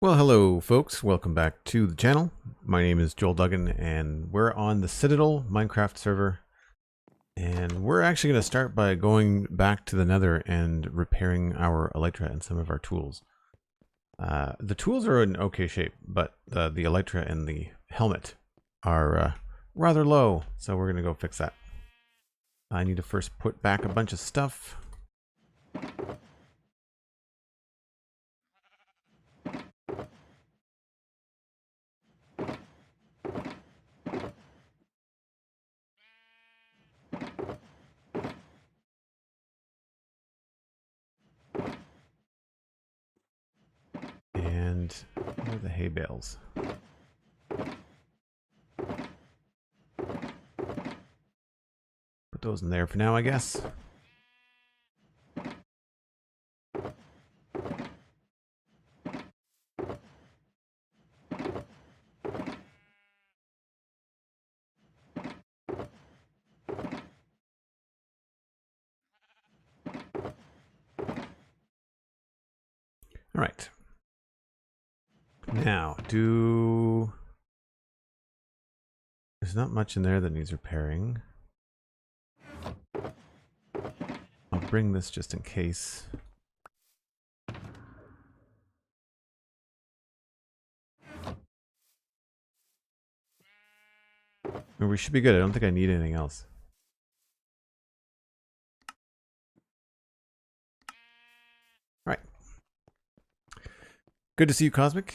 Well, hello folks, welcome back to the channel. My name is Joel Duggan and we're on the Citadel Minecraft server. And we're actually going to start by going back to the Nether and repairing our Elytra and some of our tools. The tools are in okay shape, but the Elytra and the helmet are rather low, so we're going to go fix that. I need to first put back a bunch of stuff. And where are the hay bales? Put those in there for now, I guess. All right. Now, there's not much in there that needs repairing. I'll bring this just in case. We should be good. I don't think I need anything else. All right. Good to see you, Cosmic.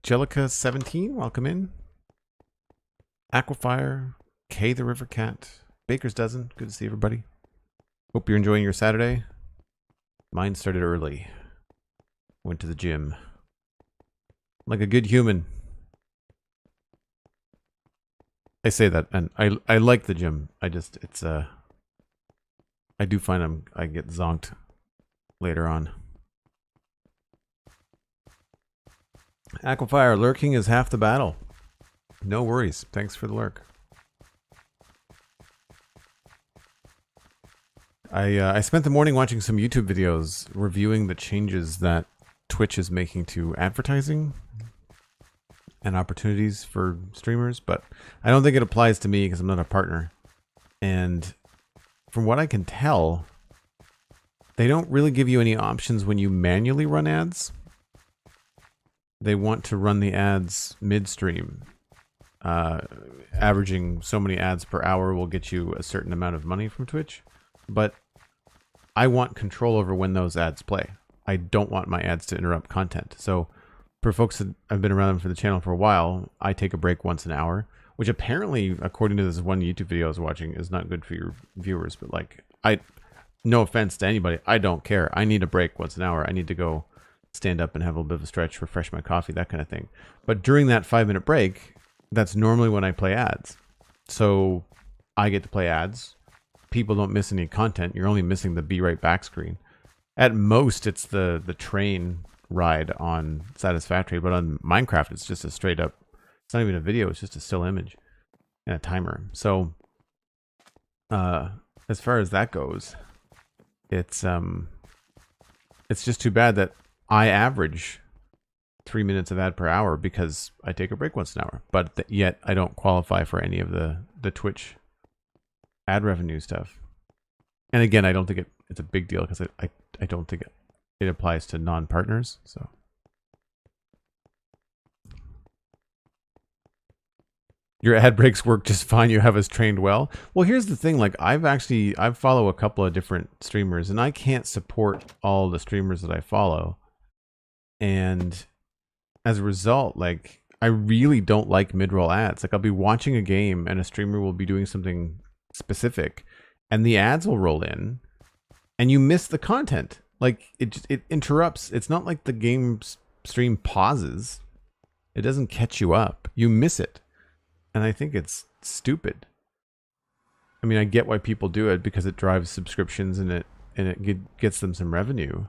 Jellica17, welcome in. Aquafire, K the River Cat, Baker's Dozen, good to see everybody. Hope you're enjoying your Saturday. Mine started early. Went to the gym. Like a good human. I say that, and I like the gym. I do find I get zonked later on. Aquafire, lurking is half the battle. No worries. Thanks for the lurk. I spent the morning watching some YouTube videos reviewing the changes that Twitch is making to advertising and opportunities for streamers, but I don't think it applies to me because I'm not a partner. And from what I can tell, they don't really give you any options when you manually run ads. They want to run the ads midstream. Averaging so many ads per hour will get you a certain amount of money from Twitch. But I want control over when those ads play. I don't want my ads to interrupt content. So for folks that have been around for the channel for a while, I take a break once an hour, which apparently, according to this one YouTube video I was watching, is not good for your viewers. But like, no offense to anybody, I don't care. I need a break once an hour. I need to go stand up and have a little bit of a stretch, refresh my coffee, that kind of thing. But during that 5-minute break, that's normally when I play ads. So I get to play ads. People don't miss any content. You're only missing the be right back screen. At most, it's the train ride on Satisfactory, but on Minecraft, it's just a straight up, it's not even a video, it's just a still image and a timer. So as far as that goes, it's just too bad that I average 3 minutes of ad per hour because I take a break once an hour, but yet I don't qualify for any of the Twitch ad revenue stuff. And again, I don't think it's a big deal because I don't think it applies to non-partners. So your ad breaks work just fine. You have us trained well. Well, here's the thing. Like I follow a couple of different streamers and I can't support all the streamers that I follow. And as a result, like I really don't like mid-roll ads. Like I'll be watching a game and a streamer will be doing something specific and the ads will roll in and you miss the content. Like it interrupts. It's not like the game stream pauses. It doesn't catch you up. You miss it. And I think it's stupid. I mean, I get why people do it because it drives subscriptions and it gets them some revenue.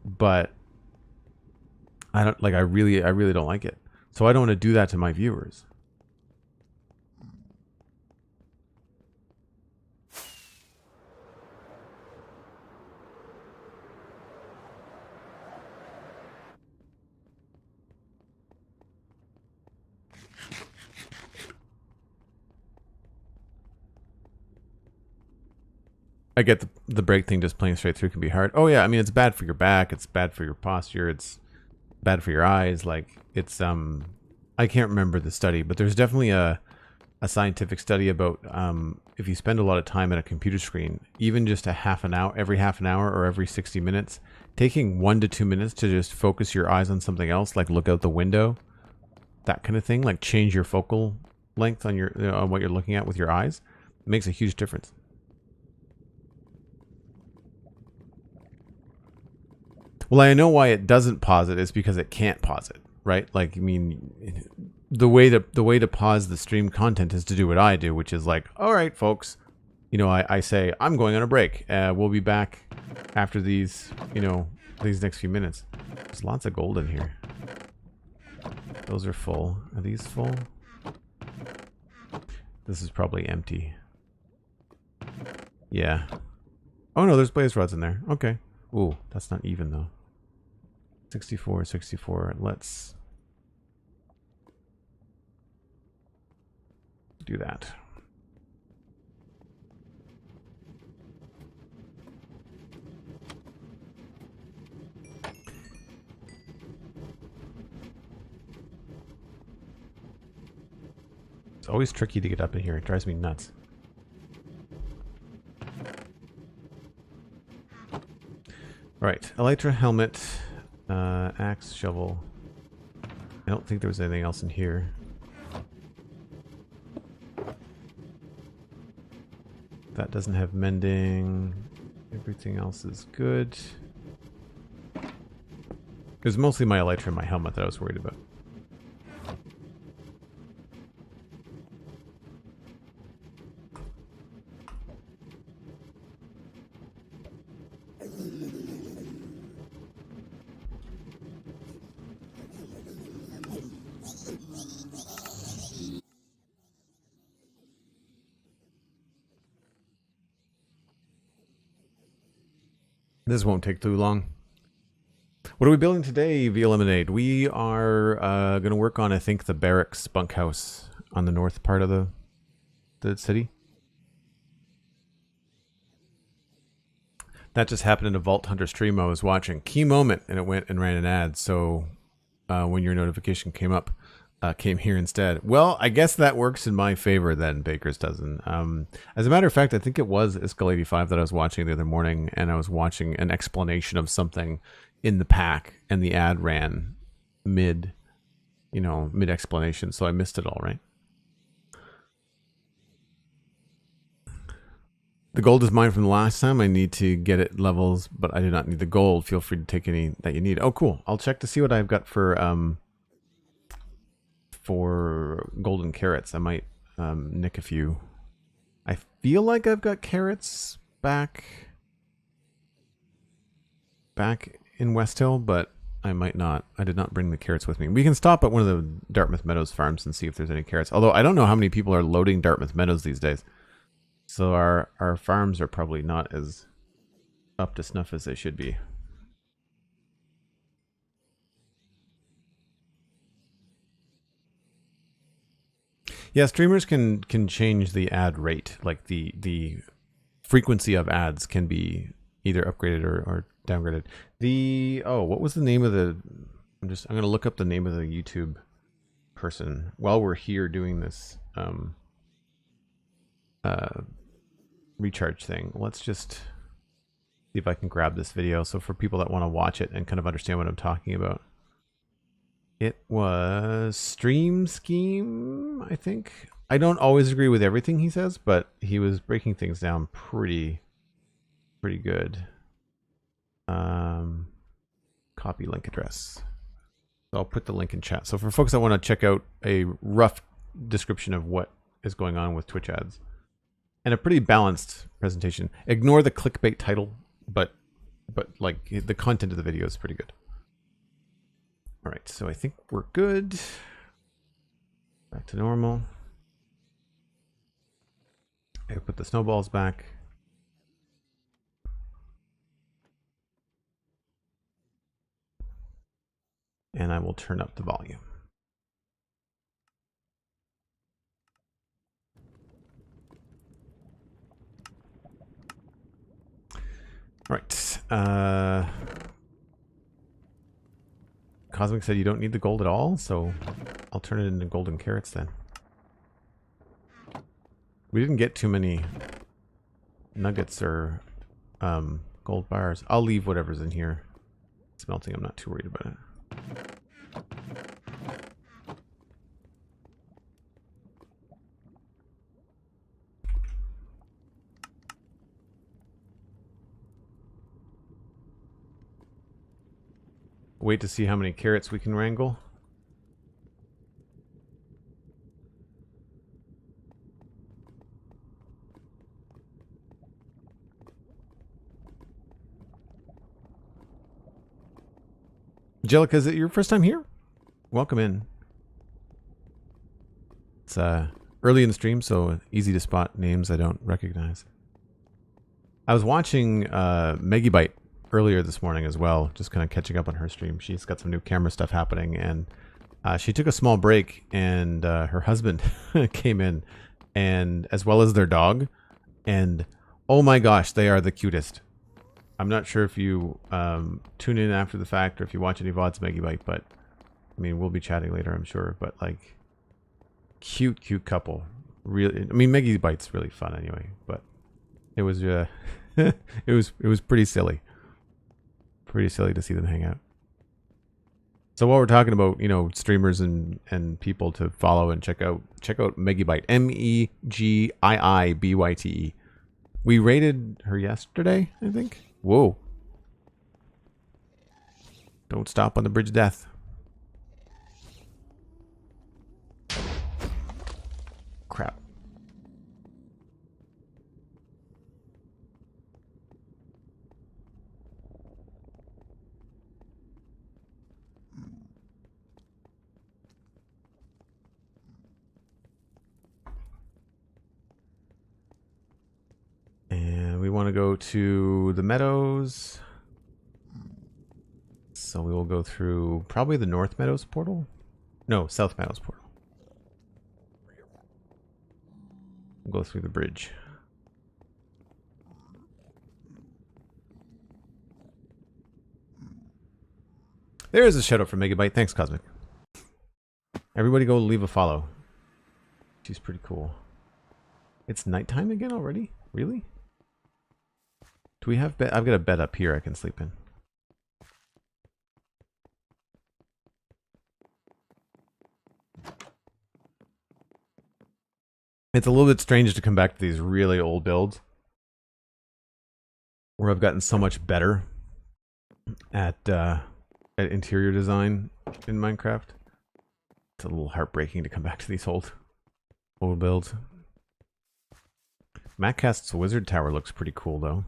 But I really don't like it. So I don't want to do that to my viewers. I get the break thing. Just playing straight through can be hard. Oh yeah, I mean it's bad for your back. It's bad for your posture. It's bad for your eyes. Like it's I can't remember the study, but there's definitely a scientific study about if you spend a lot of time at a computer screen, even just a half an hour, every half an hour or every 60 minutes, taking 1 to 2 minutes to just focus your eyes on something else, like look out the window, that kind of thing, like change your focal length on your on what you're looking at with your eyes, makes a huge difference. Well, I know why it doesn't pause it is because it can't pause it, right? Like, I mean, the way to pause the stream content is to do what I do, which is like, all right, folks, you know, I say I'm going on a break. We'll be back after these, you know, these next few minutes. There's lots of gold in here. Those are full. Are these full? This is probably empty. Yeah. Oh no, there's blaze rods in there. Okay. Ooh, that's not even though. 64, 64. Let's do that. It's always tricky to get up in here. It drives me nuts. Right, elytra helmet, axe, shovel. I don't think there was anything else in here. That doesn't have mending. Everything else is good. It was mostly my elytra and my helmet that I was worried about. This won't take too long. What are we building today, via Lemonade? We are going to work on, I think, the barracks bunkhouse on the north part of the city. That just happened in a Vault Hunter stream I was watching. Key moment, and it went and ran an ad. So when your notification came up, came here instead. Well, I guess that works in my favor then, Baker's dozen. As a matter of fact, I think it was Skull85 that I was watching the other morning, and I was watching an explanation of something in the pack, and the ad ran mid explanation, so I missed it all, right? The gold is mine from the last time. I need to get it levels, but I do not need the gold. Feel free to take any that you need. Oh, cool. I'll check to see what I've got for golden carrots. I might nick a few. I feel like I've got carrots back in Westhill, but I might not. I did not bring the carrots with me. We can stop at one of the Dartmouth Meadows farms and see if there's any carrots. Although I don't know how many people are loading Dartmouth Meadows these days. So our farms are probably not as up to snuff as they should be. Yeah, streamers can change the ad rate, like the frequency of ads can be either upgraded or downgraded. What was the name of the? I'm gonna look up the name of the YouTube person while we're here doing this recharge thing. Let's just see if I can grab this video. So for people that want to watch it and kind of understand what I'm talking about. It was Stream Scheme, I think. I don't always agree with everything he says, but he was breaking things down pretty good. Copy link address. So I'll put the link in chat. So for folks that want to check out a rough description of what is going on with Twitch ads, and a pretty balanced presentation. Ignore the clickbait title, but like the content of the video is pretty good. All right, so I think we're good. Back to normal. I put the snowballs back. And I will turn up the volume. Right. Cosmic said you don't need the gold at all, so I'll turn it into golden carrots then. We didn't get too many nuggets or gold bars. I'll leave whatever's in here smelting. I'm not too worried about it. Wait to see how many carrots we can wrangle. Angelica, is it your first time here? Welcome in. It's early in the stream, so easy to spot names I don't recognize. I was watching Megabyte earlier this morning as well, just kind of catching up on her stream. She's got some new camera stuff happening, and she took a small break, and her husband came in, and as well as their dog, and oh my gosh, they are the cutest. I'm not sure if you tune in after the fact or if you watch any VODs Megabyte, but I mean, we'll be chatting later, I'm sure, but like cute couple. Really, I mean, Megabyte's really fun anyway, but it was it was pretty silly. Pretty silly to see them hang out. So while we're talking about, you know, streamers and people to follow and check out Megabyte, Meggiibyte. We rated her yesterday, I think. Whoa. Don't stop on the bridge of death. Crap. And we want to go to the meadows. So we will go through probably the North Meadows portal. No, South Meadows portal. We'll go through the bridge. There is a shout out for Megabyte. Thanks, Cosmic. Everybody go leave a follow. She's pretty cool. It's nighttime again already? Really? Do we have bed? I've got a bed up here I can sleep in. It's a little bit strange to come back to these really old builds where I've gotten so much better at interior design in Minecraft. It's a little heartbreaking to come back to these old builds. Mattcast's Wizard Tower looks pretty cool though.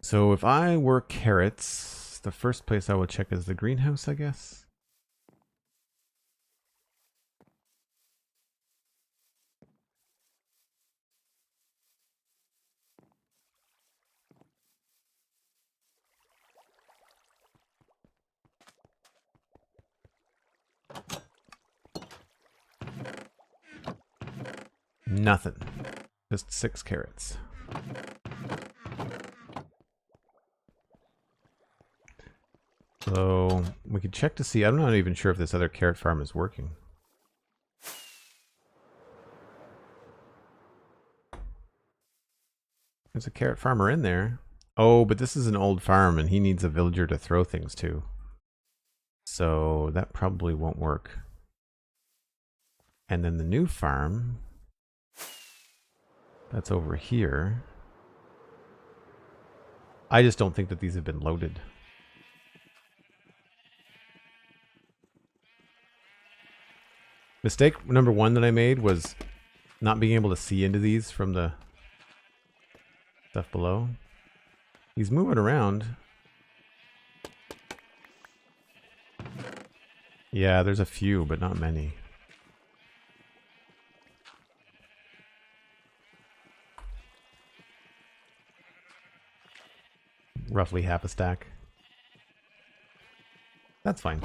So if I were carrots, the first place I would check is the greenhouse, I guess. Nothing. Just 6 carrots. So we could check to see. I'm not even sure if this other carrot farm is working. There's a carrot farmer in there. Oh, but this is an old farm and he needs a villager to throw things to. So that probably won't work. And then the new farm, that's over here. I just don't think that these have been loaded. Mistake number 1 that I made was not being able to see into these from the stuff below. He's moving around. Yeah, there's a few, but not many. Roughly half a stack. That's fine.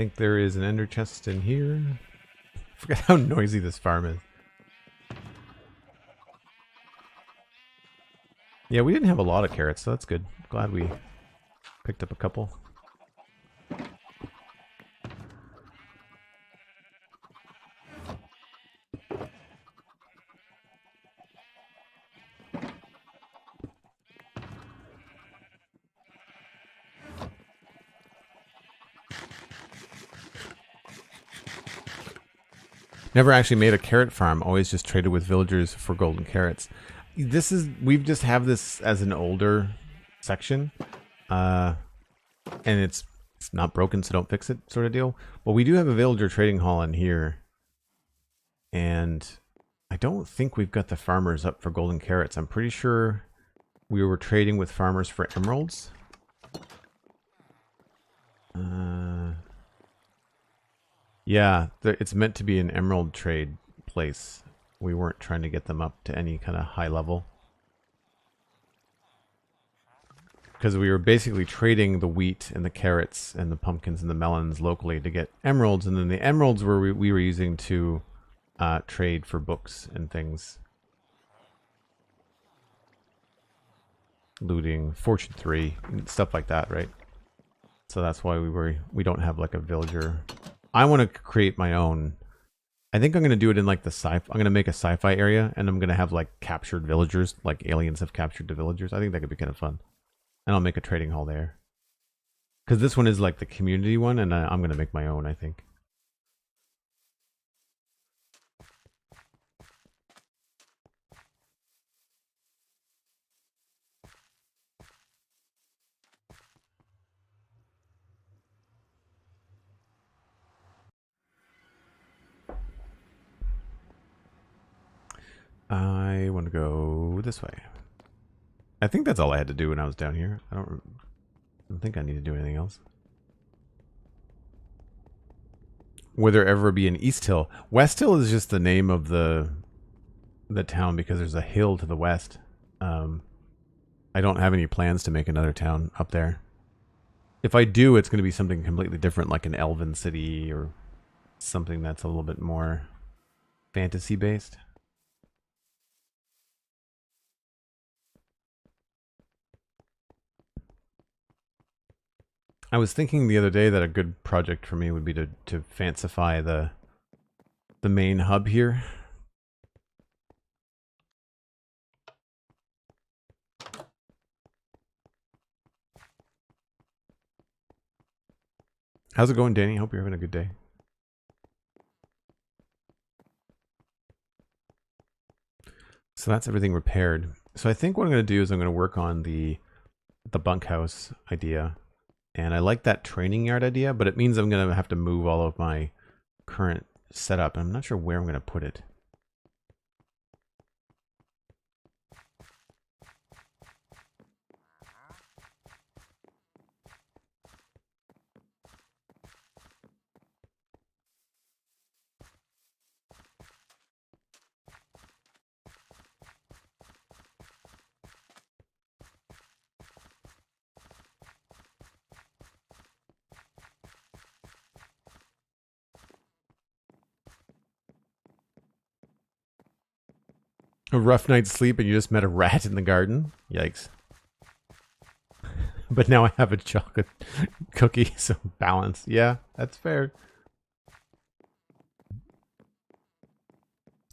think there is an ender chest in here. I forget how noisy this farm is. Yeah, we didn't have a lot of carrots, so that's good. Glad we picked up a couple. Never actually made a carrot farm, always just traded with villagers for golden carrots. We've just have this as an older section. And it's not broken, so don't fix it sort of deal. But we do have a villager trading hall in here. And I don't think we've got the farmers up for golden carrots. I'm pretty sure we were trading with farmers for emeralds. Yeah, it's meant to be an emerald trade place. We weren't trying to get them up to any kind of high level. Because we were basically trading the wheat and the carrots and the pumpkins and the melons locally to get emeralds. And then the emeralds we were using to trade for books and things. Looting, Fortune 3, stuff like that, right? So that's why we don't have like a villager. I want to create my own. I think I'm going to do it in like the I'm going to make a sci-fi area, and I'm going to have like captured villagers, like aliens have captured the villagers. I think that could be kind of fun. And I'll make a trading hall there. Because this one is like the community one, and I'm going to make my own, I think. I want to go this way. I think that's all I had to do when I was down here. I don't think I need to do anything else. Will there ever be an East Hill? Westhill is just the name of the town because there's a hill to the west. I don't have any plans to make another town up there. If I do, it's going to be something completely different, like an elven city or something that's a little bit more fantasy based. I was thinking the other day that a good project for me would be to fancify the main hub here. How's it going, Danny? Hope you're having a good day. So that's everything repaired. So I think what I'm going to do is I'm going to work on the bunkhouse idea. And I like that training yard idea, but it means I'm going to have to move all of my current setup. I'm not sure where I'm going to put it. A rough night's sleep and you just met a rat in the garden? Yikes. But now I have a chocolate cookie, so balance. Yeah, that's fair.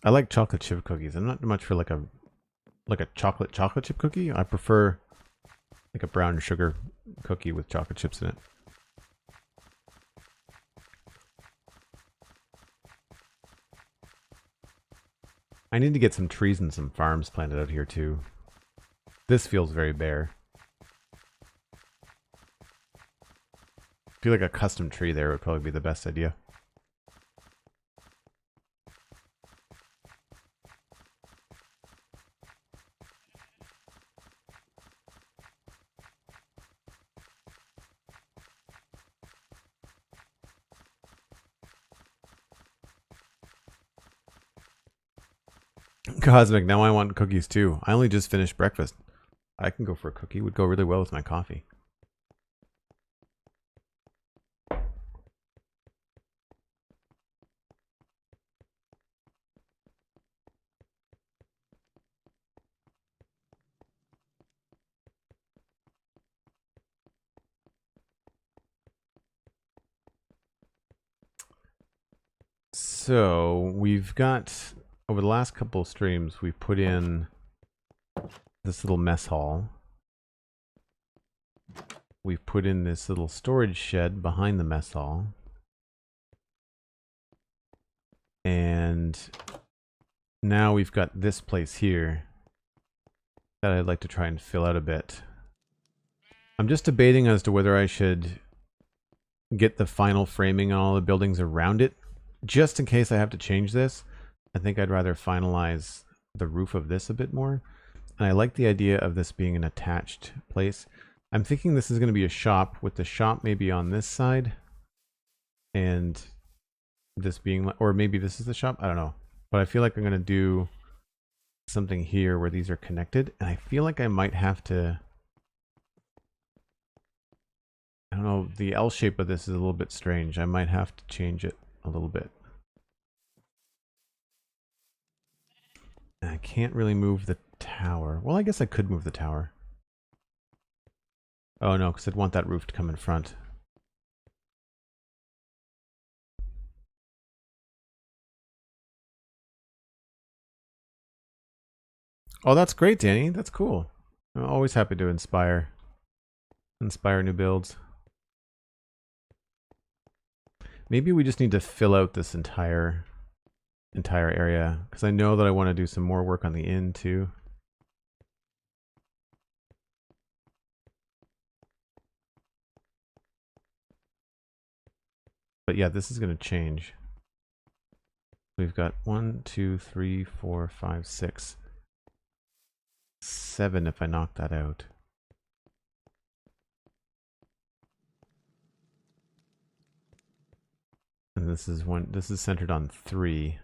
I like chocolate chip cookies. I'm not much for like a chocolate chip cookie. I prefer like a brown sugar cookie with chocolate chips in it. I need to get some trees and some farms planted out here too. This feels very bare. I feel like a custom tree there would probably be the best idea. Cosmic, now I want cookies too. I only just finished breakfast. I can go for a cookie. Would go really well with my coffee. So we've got, over the last couple of streams, we've put in this little mess hall. We've put in this little storage shed behind the mess hall. And now we've got this place here that I'd like to try and fill out a bit. I'm just debating as to whether I should get the final framing on all the buildings around it, just in case I have to change this. I think I'd rather finalize the roof of this a bit more. And I like the idea of this being an attached place. I'm thinking this is going to be a shop, with the shop maybe on this side, and this being, or maybe this is the shop, I don't know. But I feel like I'm going to do something here where these are connected, and I feel like I might have to, I don't know, the L shape of this is a little bit strange. I might have to change it a little bit. And I can't really move the tower. Well, I guess I could move the tower. Oh no, because I'd want that roof to come in front. Oh, that's great, Danny. That's cool. I'm always happy to inspire new builds. Maybe we just need to fill out this entire area, because I know that I want to do some more work on the inn too. But yeah, this is going to change. We've got 1, 2, 3, 4, 5, 6, 7 if I knock that out. And this is centered on 3.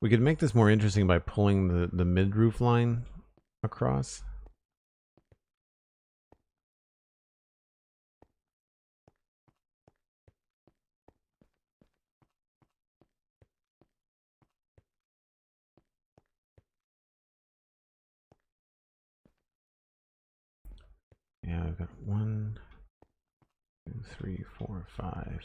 We could make this more interesting by pulling the mid-roof line across. Yeah, I've got 1, 2, 3, 4, 5.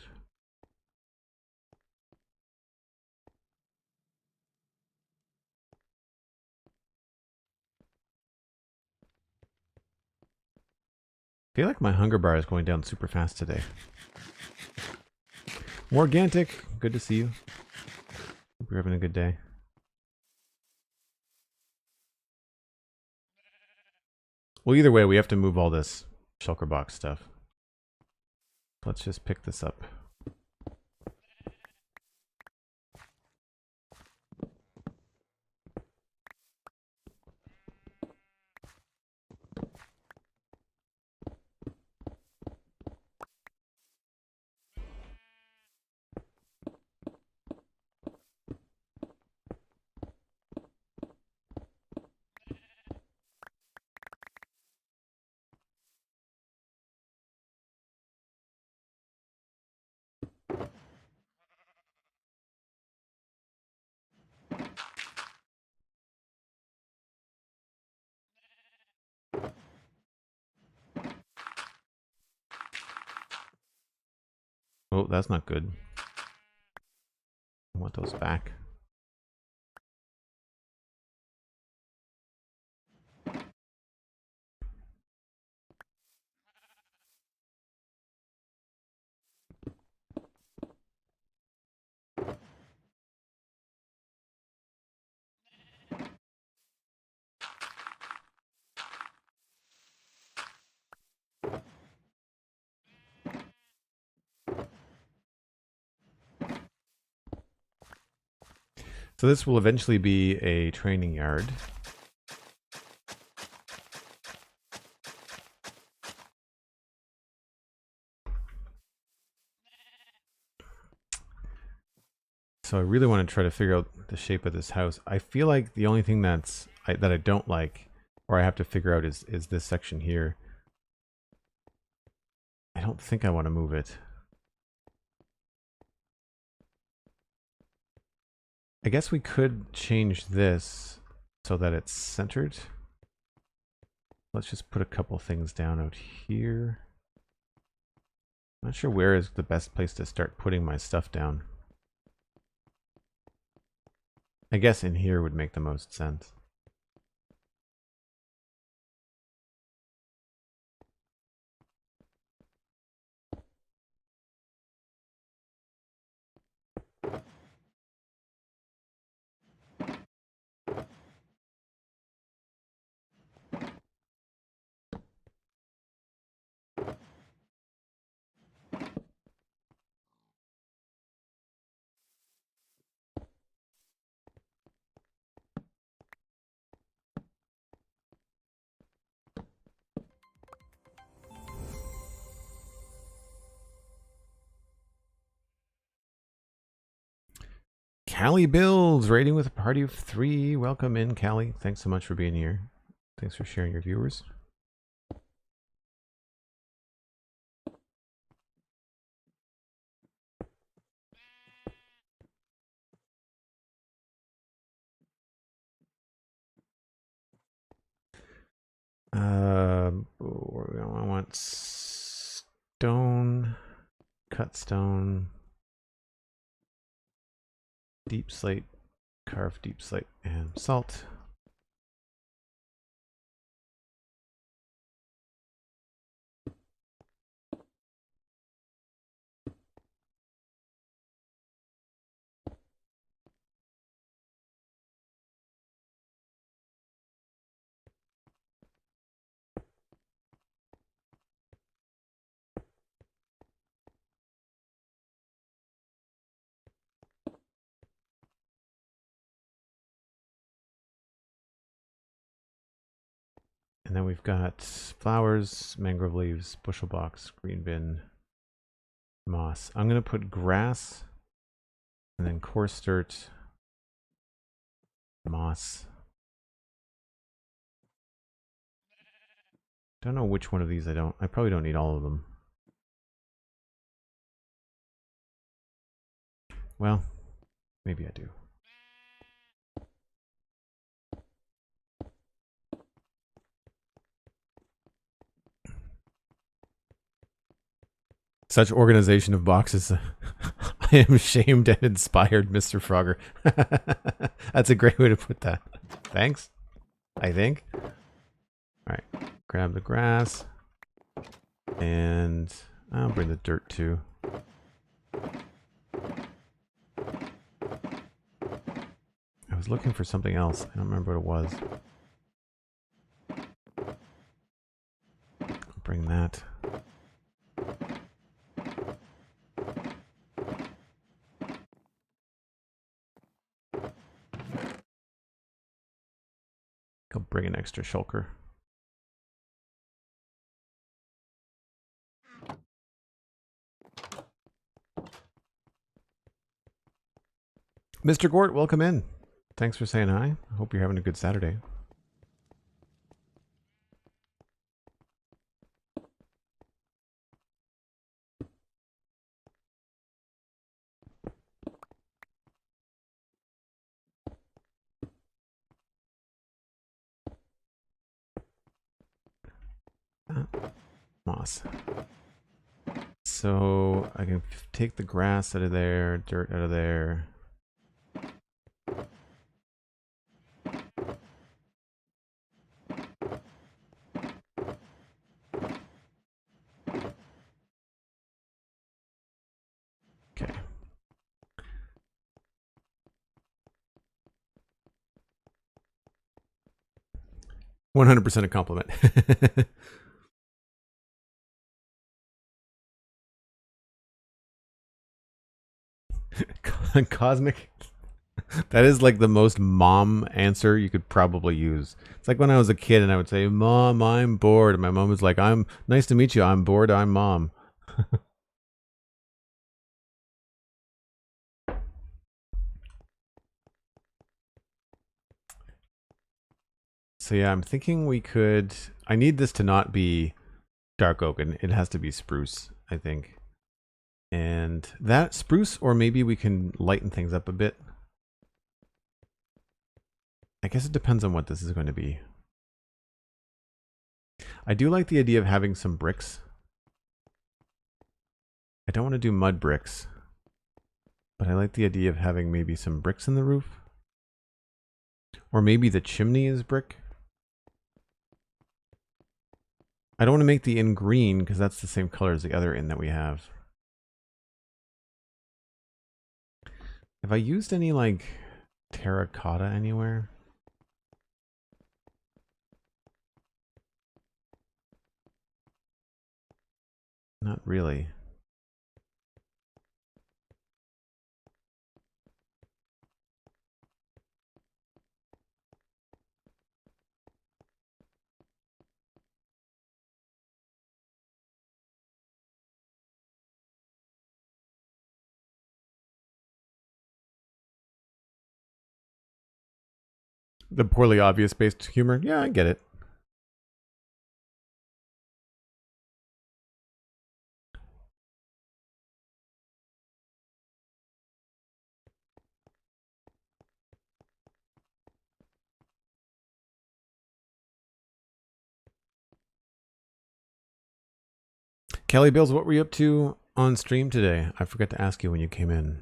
I feel like my hunger bar is going down super fast today. Morgantic, good to see you. Hope you're having a good day. Well, either way, we have to move all this shulker box stuff. Let's just pick this up. Oh, that's not good. I want those back. So this will eventually be a training yard. So I really want to try to figure out the shape of this house. I feel like the only thing that I don't like, or I have to figure out, is this section here. I don't think I want to move it. I guess we could change this so that it's centered. Let's just put a couple things down out here. Not sure where is the best place to start putting my stuff down. I guess in here would make the most sense. Callie Builds, raiding with a party of 3. Welcome in, Callie. Thanks so much for being here. Thanks for sharing your viewers. I want stone, cut stone, deep slate, carved deep slate, and salt. And then we've got flowers, mangrove leaves, bushel box, green bin, moss. I'm going to put grass and then coarse dirt, moss. Don't know which one of these I probably don't need all of them. Well, maybe I do. Such organization of boxes. I am shamed and inspired, Mr. Frogger. That's a great way to put that. Thanks, I think. Alright, grab the grass. And I'll bring the dirt too. I was looking for something else. I don't remember what it was. I'll bring that. I'll bring an extra shulker. Mr. Gort, welcome in. Thanks for saying hi. I hope you're having a good Saturday. Moss. So I can take the grass out of there, dirt out of there. Okay. 100% a compliment. Cosmic. That is like the most mom answer you could probably use. It's like when I was a kid and I would say, "Mom, I'm bored." And my mom was like, "I'm nice to meet you. I'm bored. I'm mom." So yeah, I'm thinking we could... I need this to not be dark oak, and it has to be spruce, I think. And that spruce, or maybe we can lighten things up a bit. I guess it depends on what this is going to be. I do like the idea of having some bricks. I don't want to do mud bricks, but I like the idea of having maybe some bricks in the roof. Or maybe the chimney is brick. I don't want to make the inn green because that's the same color as the other inn that we have. Have I used any like terracotta anywhere? Not really. The poorly obvious based humor? Yeah, I get it. Kelly Bills, what were you up to on stream today? I forgot to ask you when you came in.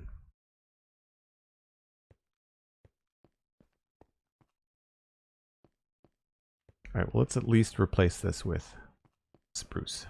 All right, well, let's at least replace this with spruce.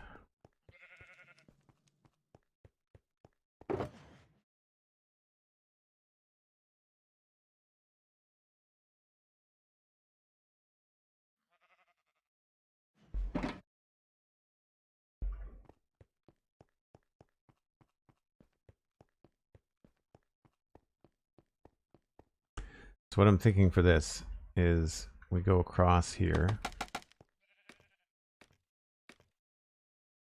So what I'm thinking for this is we go across here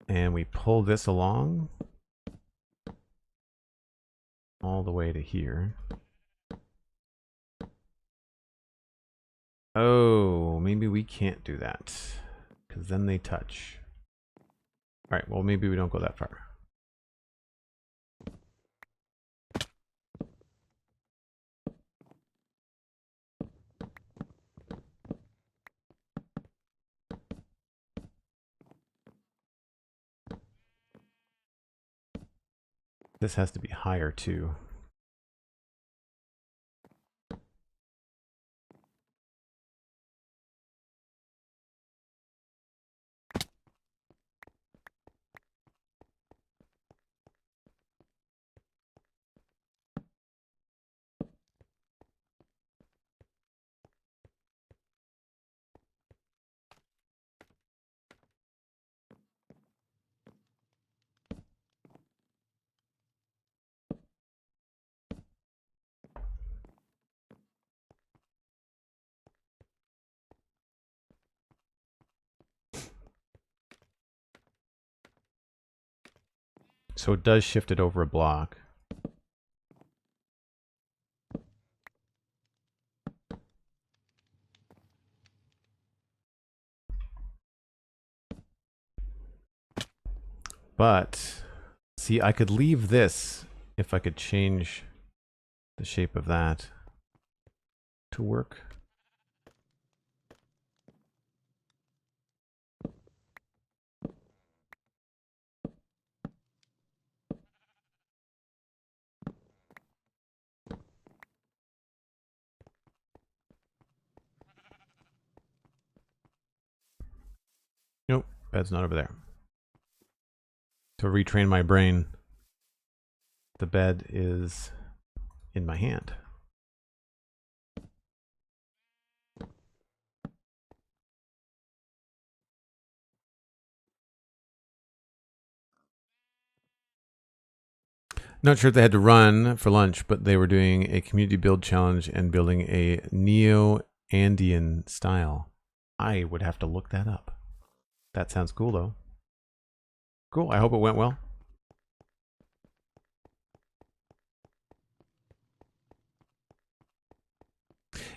and we pull this along all the way to here. Oh, maybe we can't do that because then they touch. All right, well, maybe we don't go that far. This has to be higher too. So it does shift it over a block. But see, I could leave this if I could change the shape of that to work. Nope, bed's not over there. To retrain my brain, the bed is in my hand. Not sure if they had to run for lunch, but they were doing a community build challenge and building a Neo-Andean style. I would have to look that up. That sounds cool, though. Cool. I hope it went well.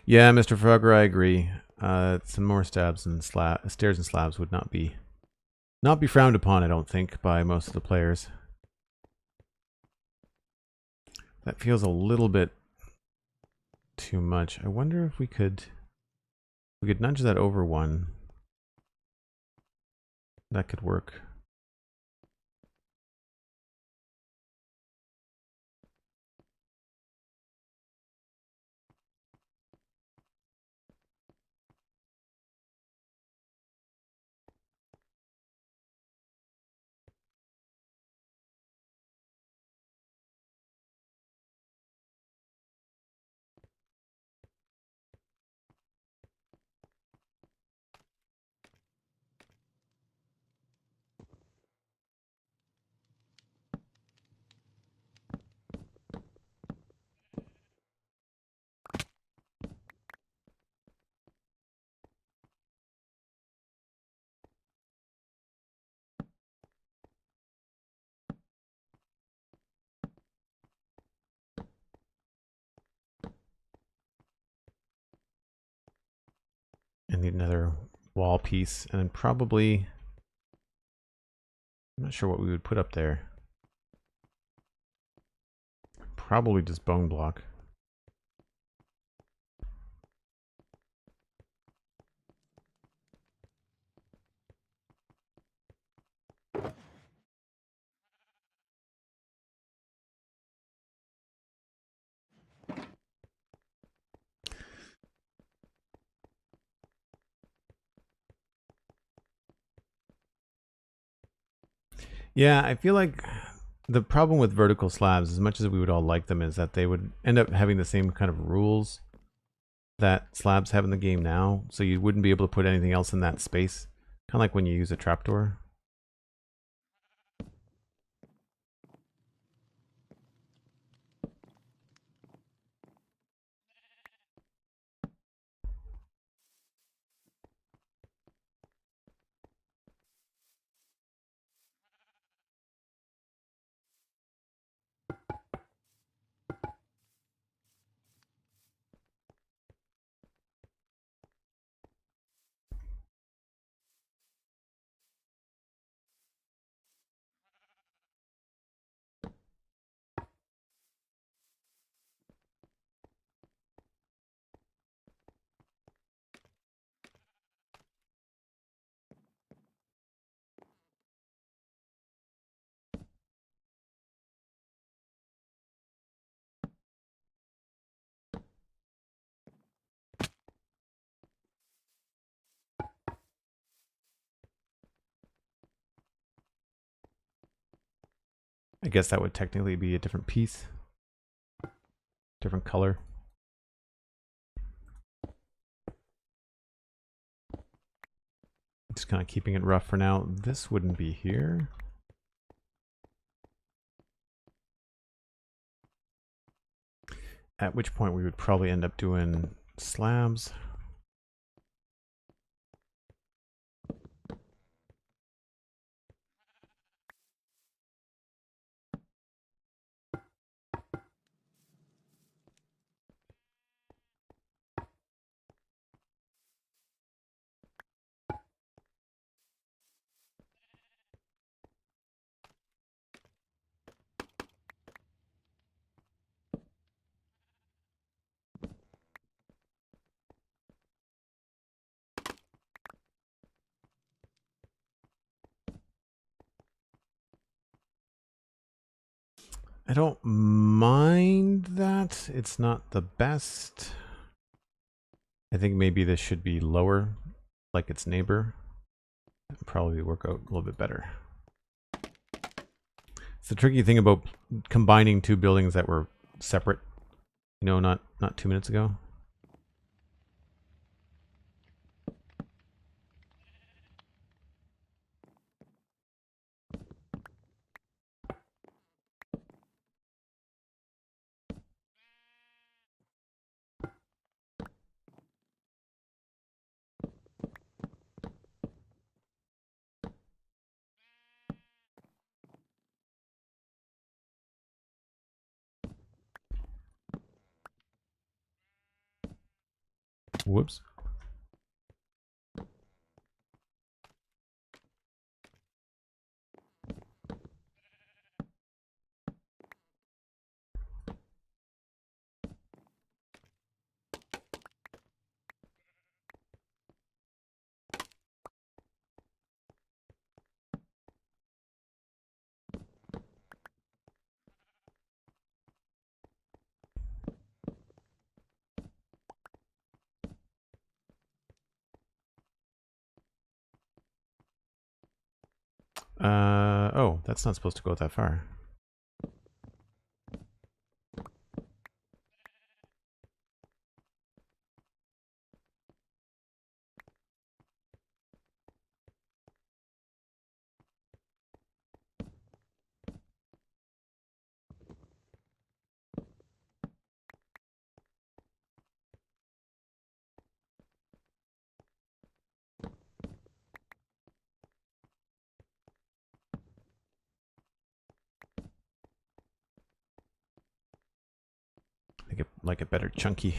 Yeah, Mr. Frogger, I agree. Some more stairs and slabs would not be frowned upon, I don't think, by most of the players. That feels a little bit too much. I wonder if we could We could nudge that over one. That could work. I need another wall piece, and then probably, I'm not sure what we would put up there. Probably just bone block. Yeah, I feel like the problem with vertical slabs, as much as we would all like them, is that they would end up having the same kind of rules that slabs have in the game now. So you wouldn't be able to put anything else in that space. Kind of like when you use a trapdoor. I guess that would technically be a different piece. Different color. Just kind of keeping it rough for now. This wouldn't be here. At which point we would probably end up doing slabs. I don't mind that. It's not the best. I think maybe this should be lower, like its neighbor. That'd probably work out a little bit better. It's the tricky thing about combining two buildings that were separate, you know, not 2 minutes ago. Whoops. That's not supposed to go that far. Like it better chunky.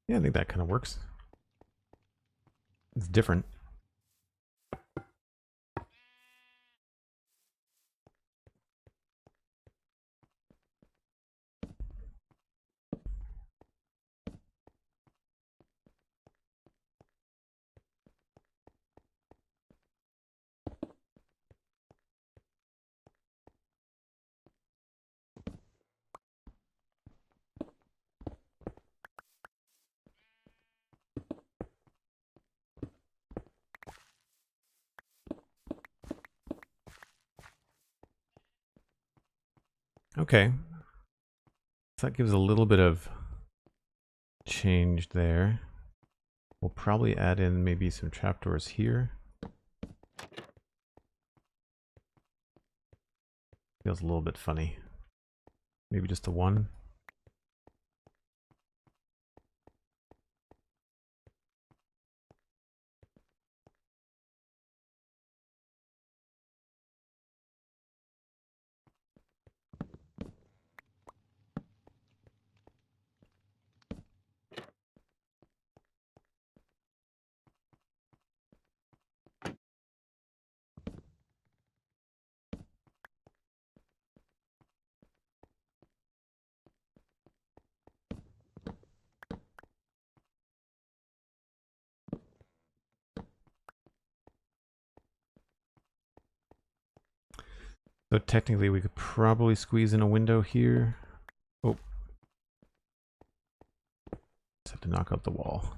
Yeah, I think that kind of works. It's different. Okay. So that gives a little bit of change there. We'll probably add in maybe some trapdoors here. Feels a little bit funny. Maybe just a one. So technically we could probably squeeze in a window here. Oh. Just have to knock out the wall.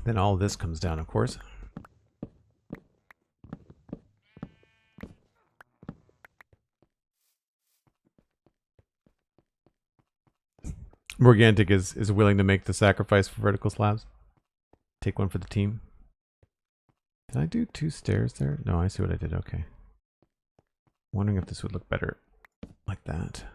Then all this comes down, of course. Morgantic is willing to make the sacrifice for vertical slabs. Take one for the team. Did I do 2 stairs there? No, I see what I did. Okay. Wondering if this would look better like that.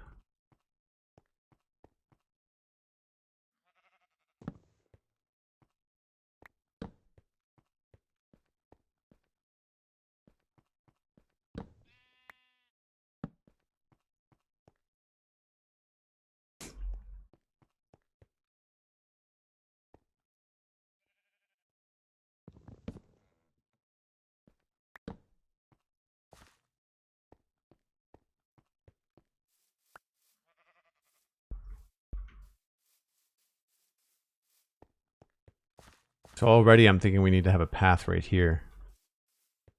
So already I'm thinking we need to have a path right here.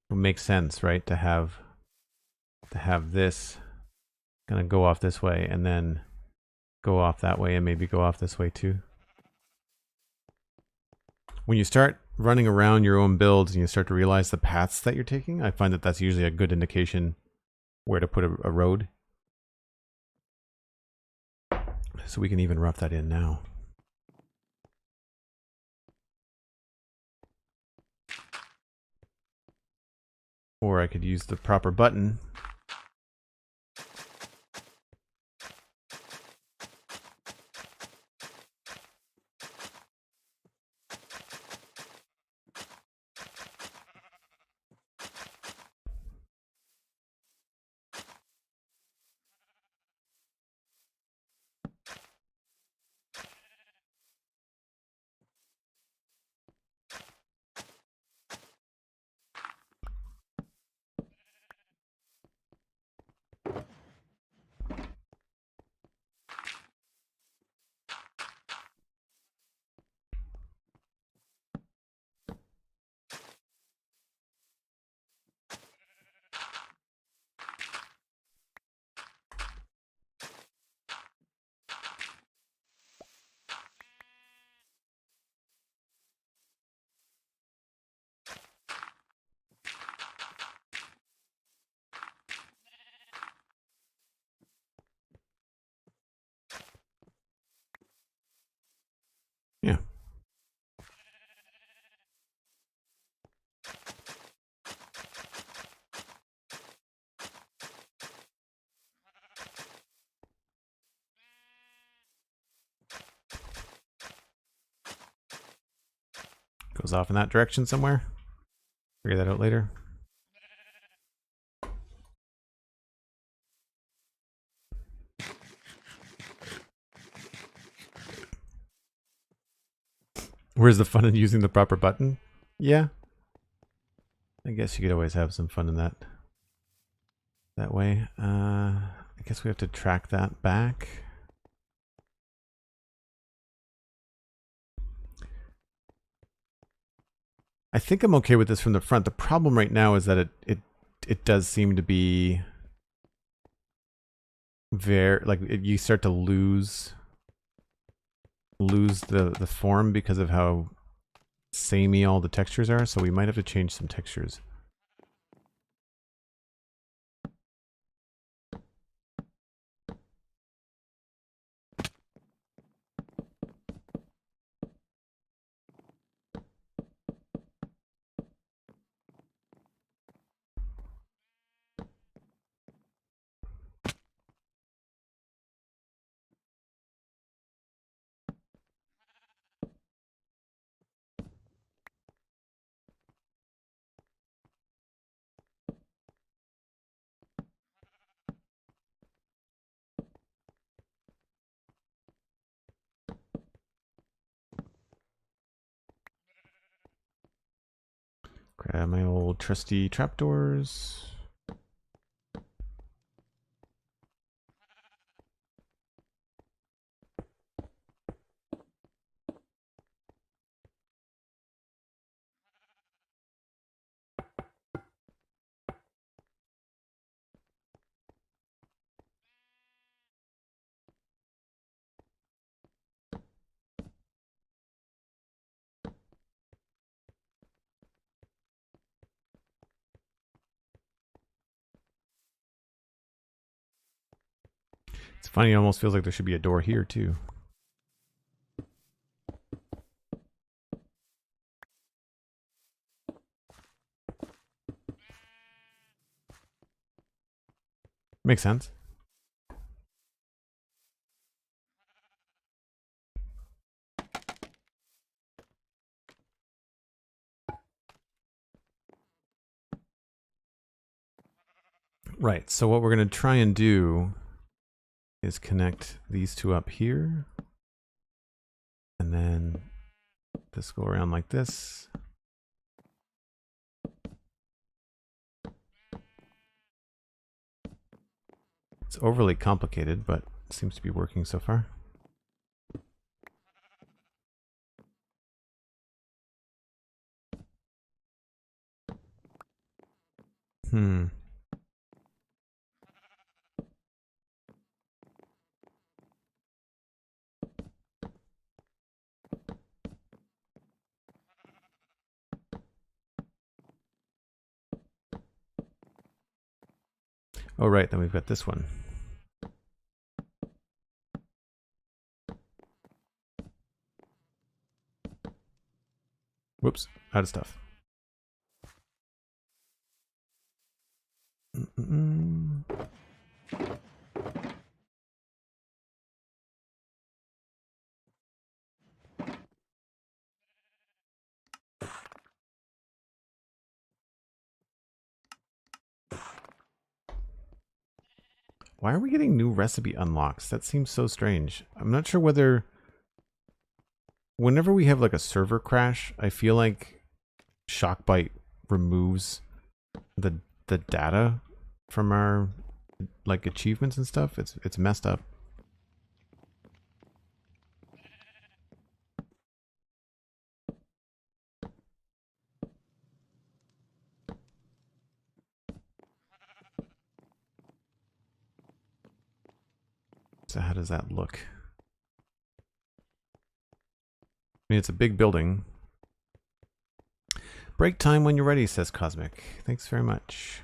It makes sense, right? To have this gonna go off this way and then go off that way and maybe go off this way too. When you start running around your own builds and you start to realize the paths that you're taking, I find that that's usually a good indication where to put a road. So we can even rough that in now. Or I could use the proper button. Yeah. Goes off in that direction somewhere. Figure that out later. Where's the fun in using the proper button? Yeah. I guess you could always have some fun in that way. I guess we have to track that back. I think I'm okay with this from the front. The problem right now is that it does seem to be very like you start to lose the form because of how samey all the textures are. So we might have to change some textures. Grab my old trusty trapdoors. It's funny, it almost feels like there should be a door here too. Makes sense. Right, so what we're going to try and do is connect these two up here. And then this go around like this. It's overly complicated, but it seems to be working so far. Oh, right, then we've got this one. Whoops, out of stuff. Mm. Why are we getting new recipe unlocks? That seems so strange. I'm not sure whether... Whenever we have like a server crash, I feel like Shockbite removes the data from our like achievements and stuff. It's messed up. So how does that look? I mean, it's a big building. Break time when you're ready, says Cosmic. Thanks very much.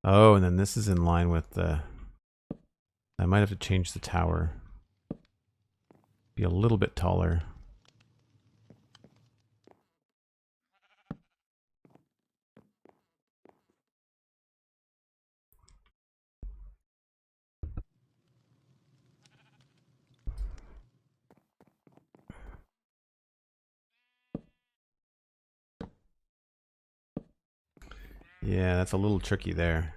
Oh, and then this is in line with the... I might have to change the tower. Be a little bit taller. Yeah, that's a little tricky there.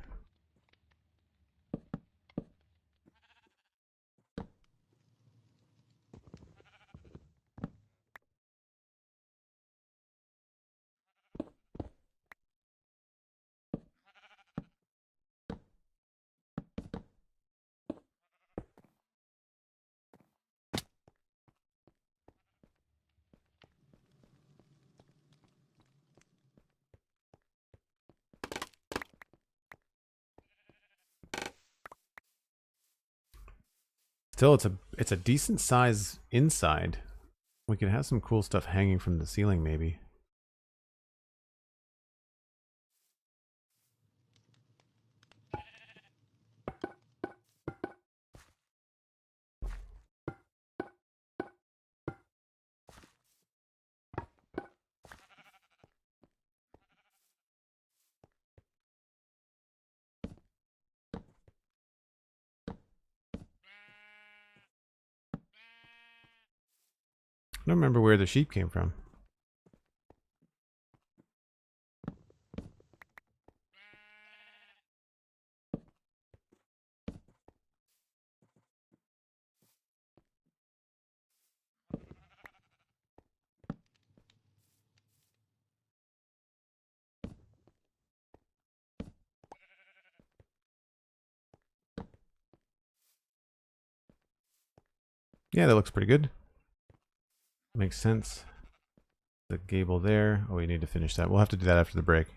Still, it's a decent size inside. We could have some cool stuff hanging from the ceiling, maybe. I don't remember where the sheep came from. Yeah, that looks pretty good. Makes sense. The gable there. Oh, we need to finish that. We'll have to do that after the break.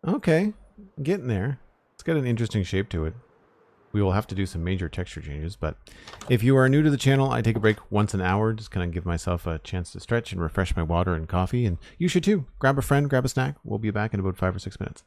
Okay, getting there. It's got an interesting shape to it. We will have to do some major texture changes, but if you are new to the channel, I take a break once an hour, just kind of give myself a chance to stretch and refresh my water and coffee, and you should too. Grab a friend, grab a snack. We'll be back in about 5 or 6 minutes.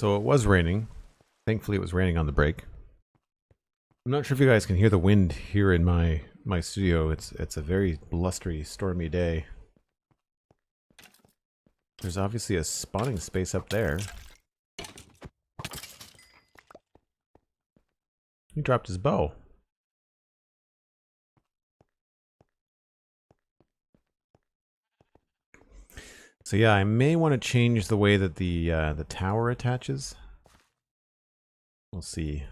So it was raining. Thankfully it was raining on the break. I'm not sure if you guys can hear the wind here in my studio. It's a very blustery, stormy day. There's obviously a spawning space up there. He dropped his bow. So yeah, I may want to change the way that the tower attaches. We'll see.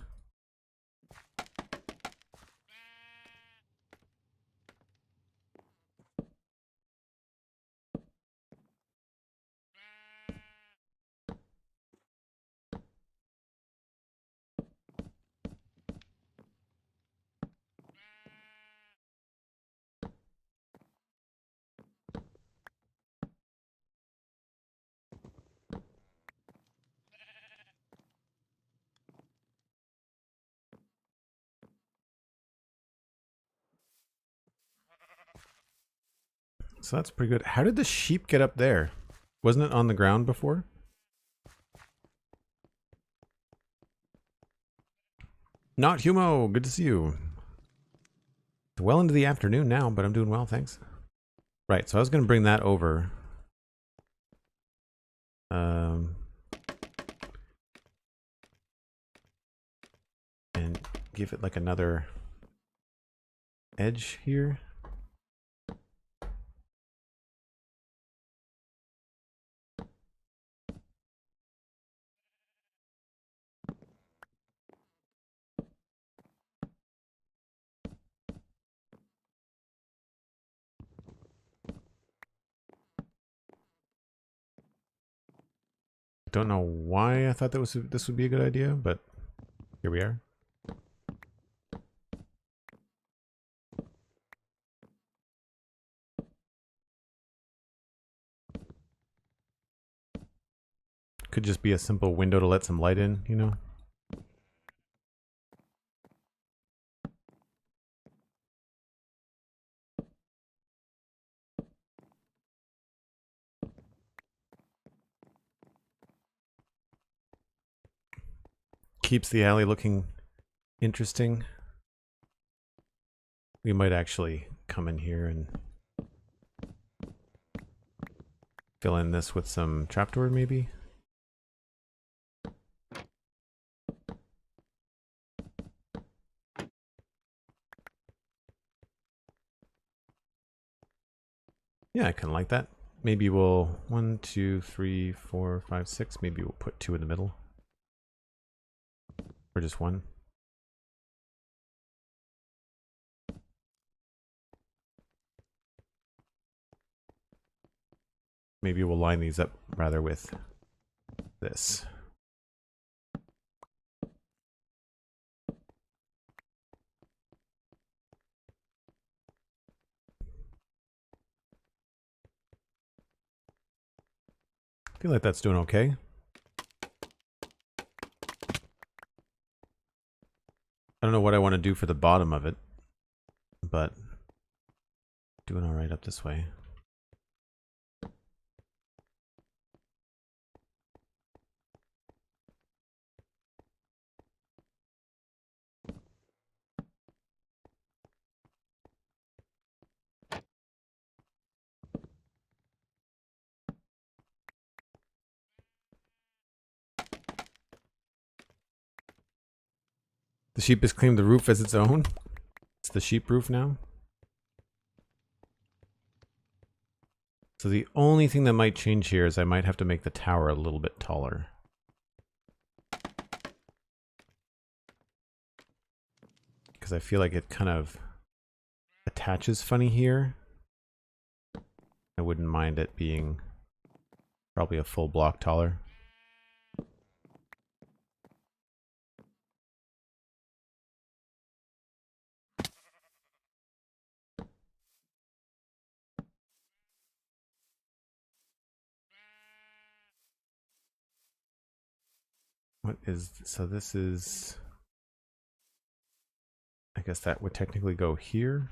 So that's pretty good. How did the sheep get up there? Wasn't it on the ground before? Not Humo, good to see you. It's well into the afternoon now, but I'm doing well, thanks. Right, so I was going to bring that over. And give it like another edge here. Don't know why I thought this would be a good idea, but here we are. Could just be a simple window to let some light in, you know? Keeps the alley looking interesting. We might actually come in here and fill in this with some trapdoor, maybe? Yeah, I kind of like that. Maybe we'll 1, 2, 3, 4, 5, 6. Maybe we'll put 2 in the middle. Or just 1. Maybe we'll line these up rather with this. I feel like that's doing okay. I don't know what I want to do for the bottom of it, but doing all right up this way. The sheep has claimed the roof as its own. It's the sheep roof now. So the only thing that might change here is I might have to make the tower a little bit taller. Because I feel like it kind of attaches funny here. I wouldn't mind it being probably a full block taller. What is, so this is, I guess that would technically go here.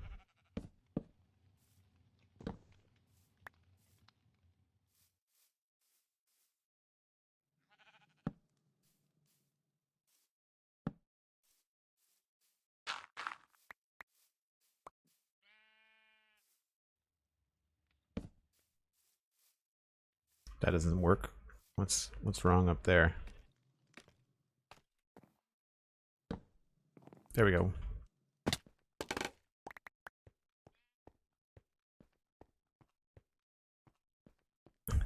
That doesn't work. What's wrong up there? There we go.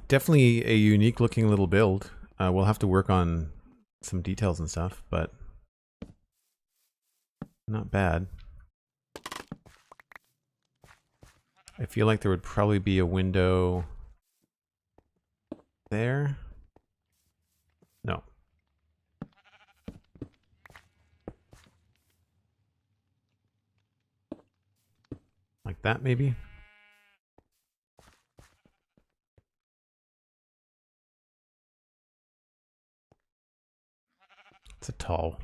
Definitely a unique looking little build. We'll have to work on some details and stuff, but not bad. I feel like there would probably be a window there. No. Like that, maybe? It's a tall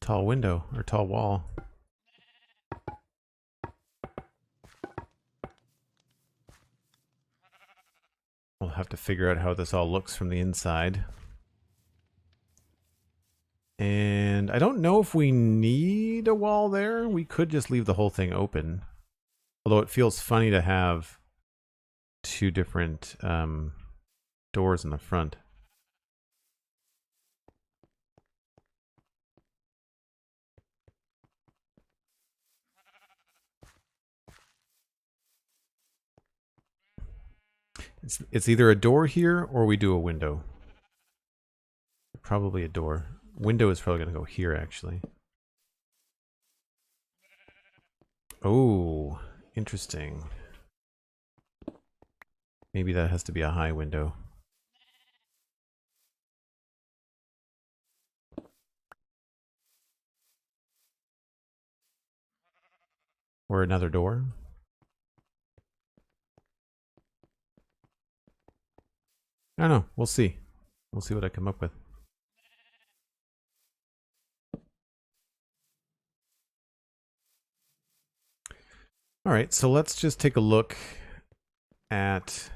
window, or tall wall. We'll have to figure out how this all looks from the inside. And I don't know if we need a wall there. We could just leave the whole thing open. Although it feels funny to have two different doors in the front. It's either a door here or we do a window. Probably a door. Window is probably going to go here, actually. Oh, interesting. Maybe that has to be a high window. Or another door. I don't know. We'll see. We'll see what I come up with. All right, so let's just take a look at,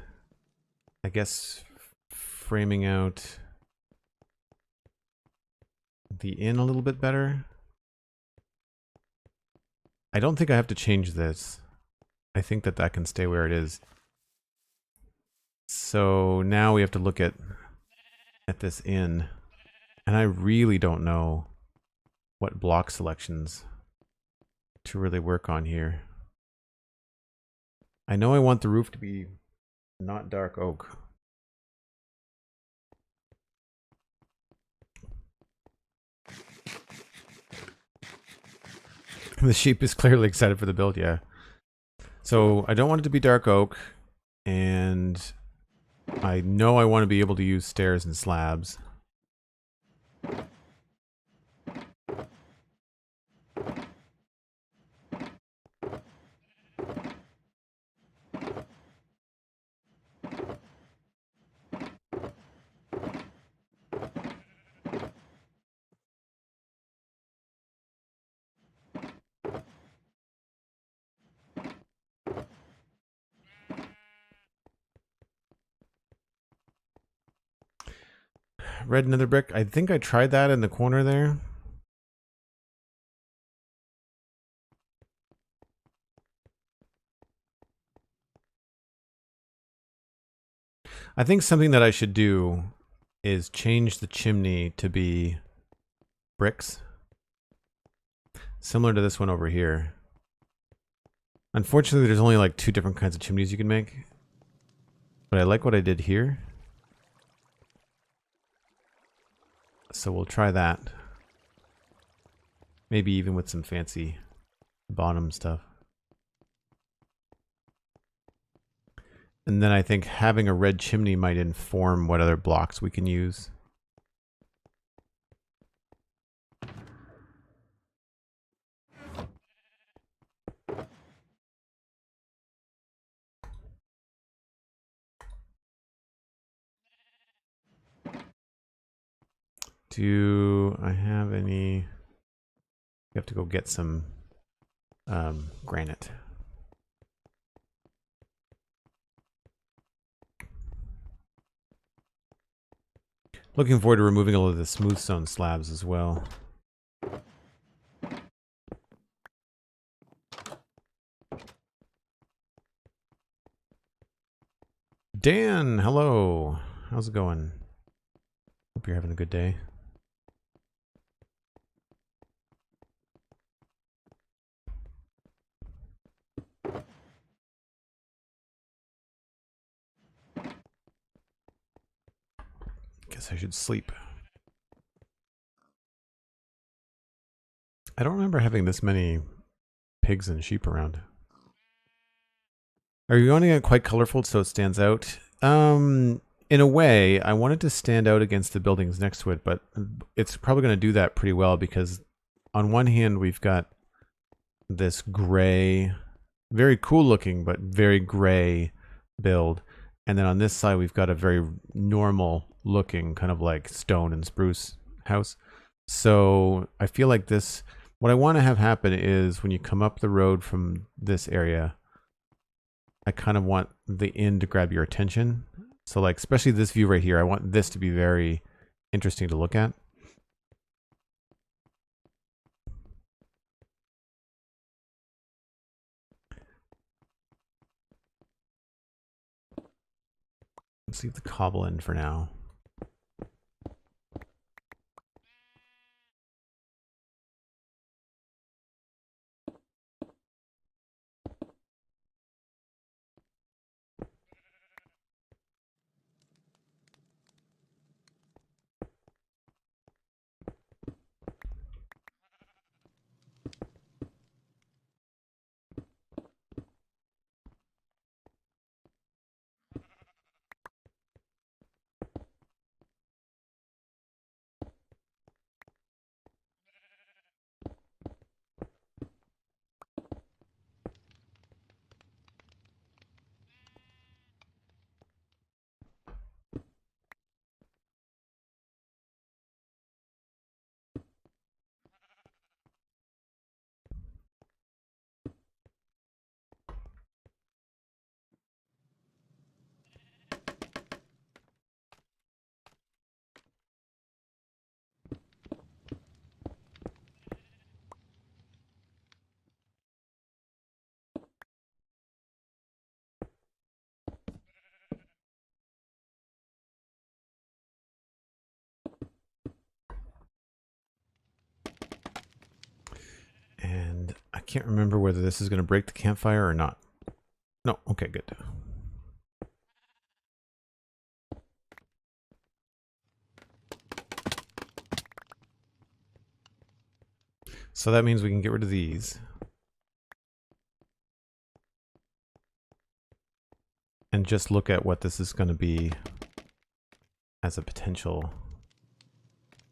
I guess, framing out the inn a little bit better. I don't think I have to change this. I think that that can stay where it is. So now we have to look at this inn, and I really don't know what block selections to really work on here. I know I want the roof to be not dark oak. The sheep is clearly excited for the build, yeah. So I don't want it to be dark oak, and I know I want to be able to use stairs and slabs. Red nether brick. I think I tried that in the corner there. I think something that I should do is change the chimney to be bricks. Similar to this one over here. Unfortunately, there's only like 2 different kinds of chimneys you can make. But I like what I did here. So we'll try that. Maybe even with some fancy bottom stuff. And then I think having a red chimney might inform what other blocks we can use. Do I have any? You have to go get some granite. Looking forward to removing all of the smooth stone slabs as well. Dan, hello. How's it going? Hope you're having a good day. Guess I should sleep. I don't remember having this many pigs and sheep around. Are you wanting it quite colorful so it stands out? In a way, I wanted to stand out against the buildings next to it, but it's probably going to do that pretty well because on one hand, we've got this gray, very cool looking, but very gray build. And then on this side, we've got a very normal looking kind of like stone and spruce house. So I feel like this, what I want to have happen is when you come up the road from this area, I kind of want the inn to grab your attention. So like, especially this view right here, I want this to be very interesting to look at. Let's leave the cobble in for now. And I can't remember whether this is going to break the campfire or not. No, okay, good. So that means we can get rid of these. And just look at what this is going to be as a potential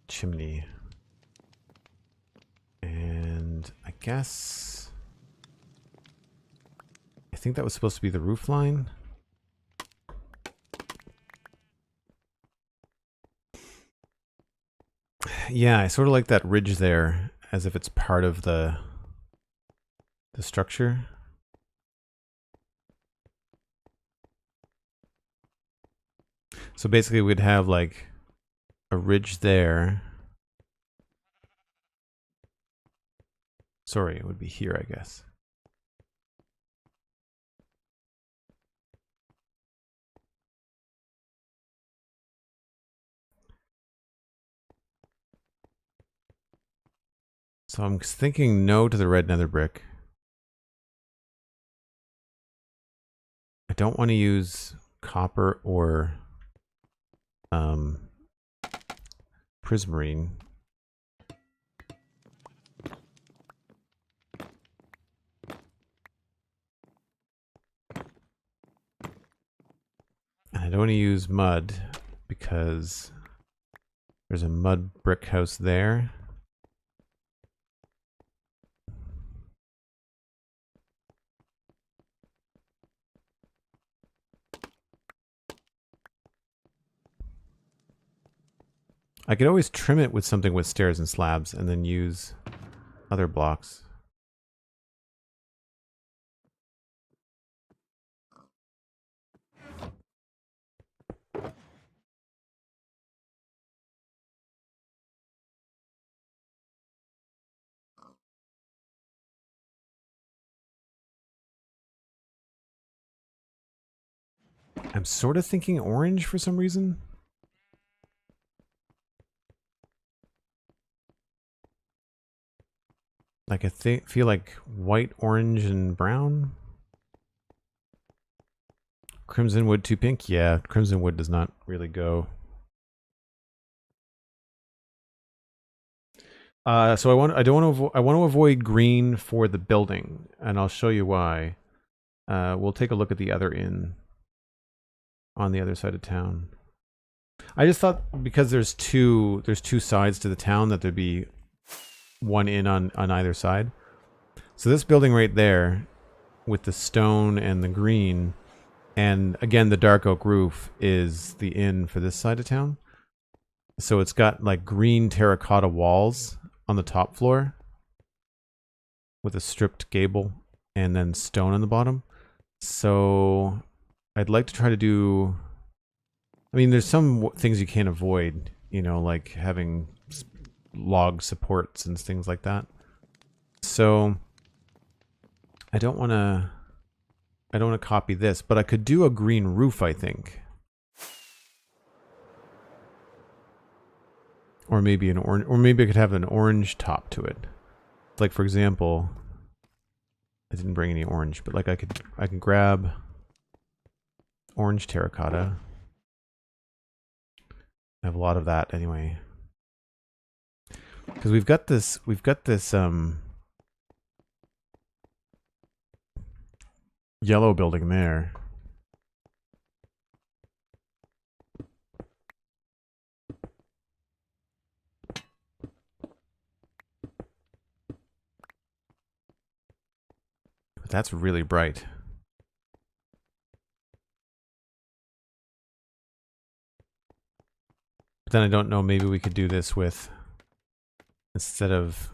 chimney. And I guess... I think that was supposed to be the roof line. Yeah, I sort of like that ridge there, as if it's part of the structure. So basically we'd have like a ridge there. Sorry, it would be here, I guess. So I'm thinking no to the red nether brick. I don't want to use copper or prismarine. And I don't want to use mud because there's a mud brick house there. I could always trim it with something with stairs and slabs and then use other blocks. I'm sort of thinking orange for some reason. Like I feel like white, orange, and brown. Crimson wood, 2 pink. Yeah, crimson wood does not really go. So I want to avoid green for the building, and I'll show you why. We'll take a look at the other inn on the other side of town. I just thought because there's two sides to the town that there'd be one inn on either side. So this building right there with the stone and the green and again the dark oak roof is the inn for this side of town. So it's got like green terracotta walls on the top floor with a stripped gable and then stone on the bottom. So I'd like to try to do, I mean, there's some things you can't avoid, you know, like having log supports and things like that. So I don't want to copy this, but I could do a green roof, I think. Or maybe an orange, or maybe I could have an orange top to it. Like for example, I didn't bring any orange, but like I can grab orange terracotta. I have a lot of that anyway. Because we've got this yellow building there. But that's really bright. But then I don't know, maybe we could do this with, instead of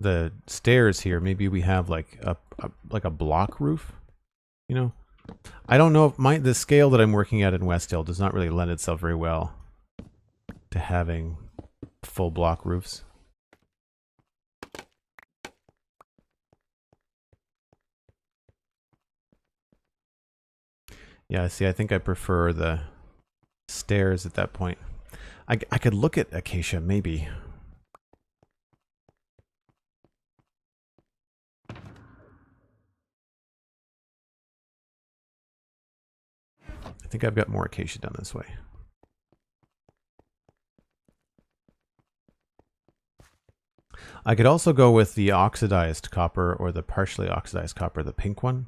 the stairs here, maybe we have like a block roof, you know? I don't know if the scale that I'm working at in Westhill does not really lend itself very well to having full block roofs. Yeah, see, I think I prefer the stairs at that point. I could look at acacia, maybe. I think I've got more acacia done this way. I could also go with the oxidized copper or the partially oxidized copper, the pink one.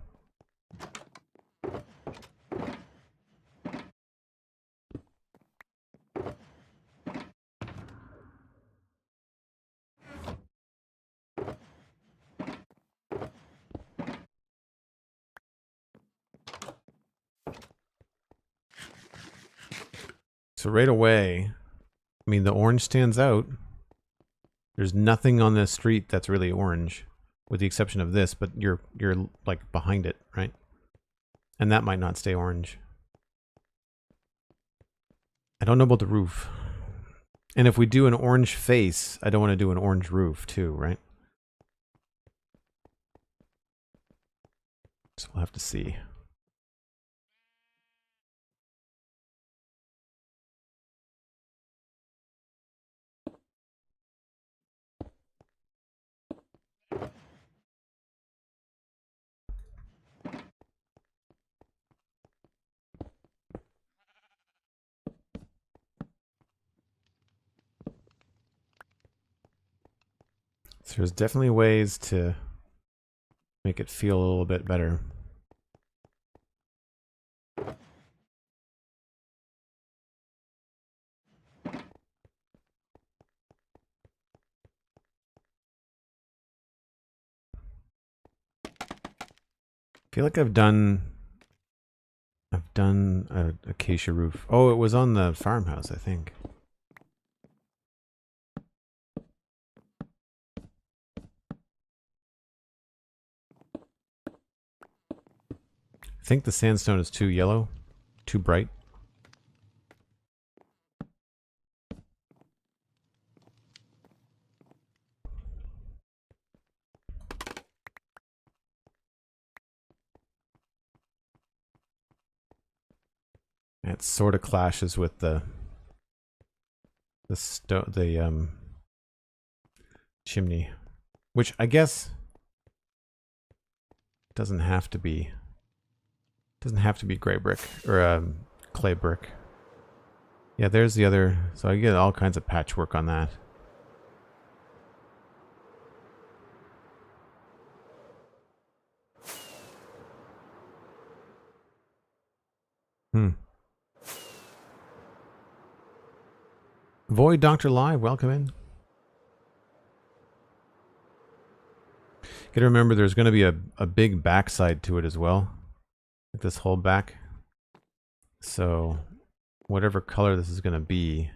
So right away, I mean, the orange stands out. There's nothing on this street that's really orange, with the exception of this, but you're like behind it, right? And that might not stay orange. I don't know about the roof. And if we do an orange face, I don't want to do an orange roof too, right? So we'll have to see. So there's definitely ways to make it feel a little bit better. I feel like I've done a acacia roof. Oh, it was on the farmhouse, I think. I think the sandstone is too yellow, too bright. It sort of clashes with the chimney, which I guess doesn't have to be gray brick or clay brick. Yeah, there's the other. So I get all kinds of patchwork on that. Void Dr. Live, welcome in. Gotta remember there's gonna be a big backside to it as well. Like this whole back. So whatever color this is gonna be,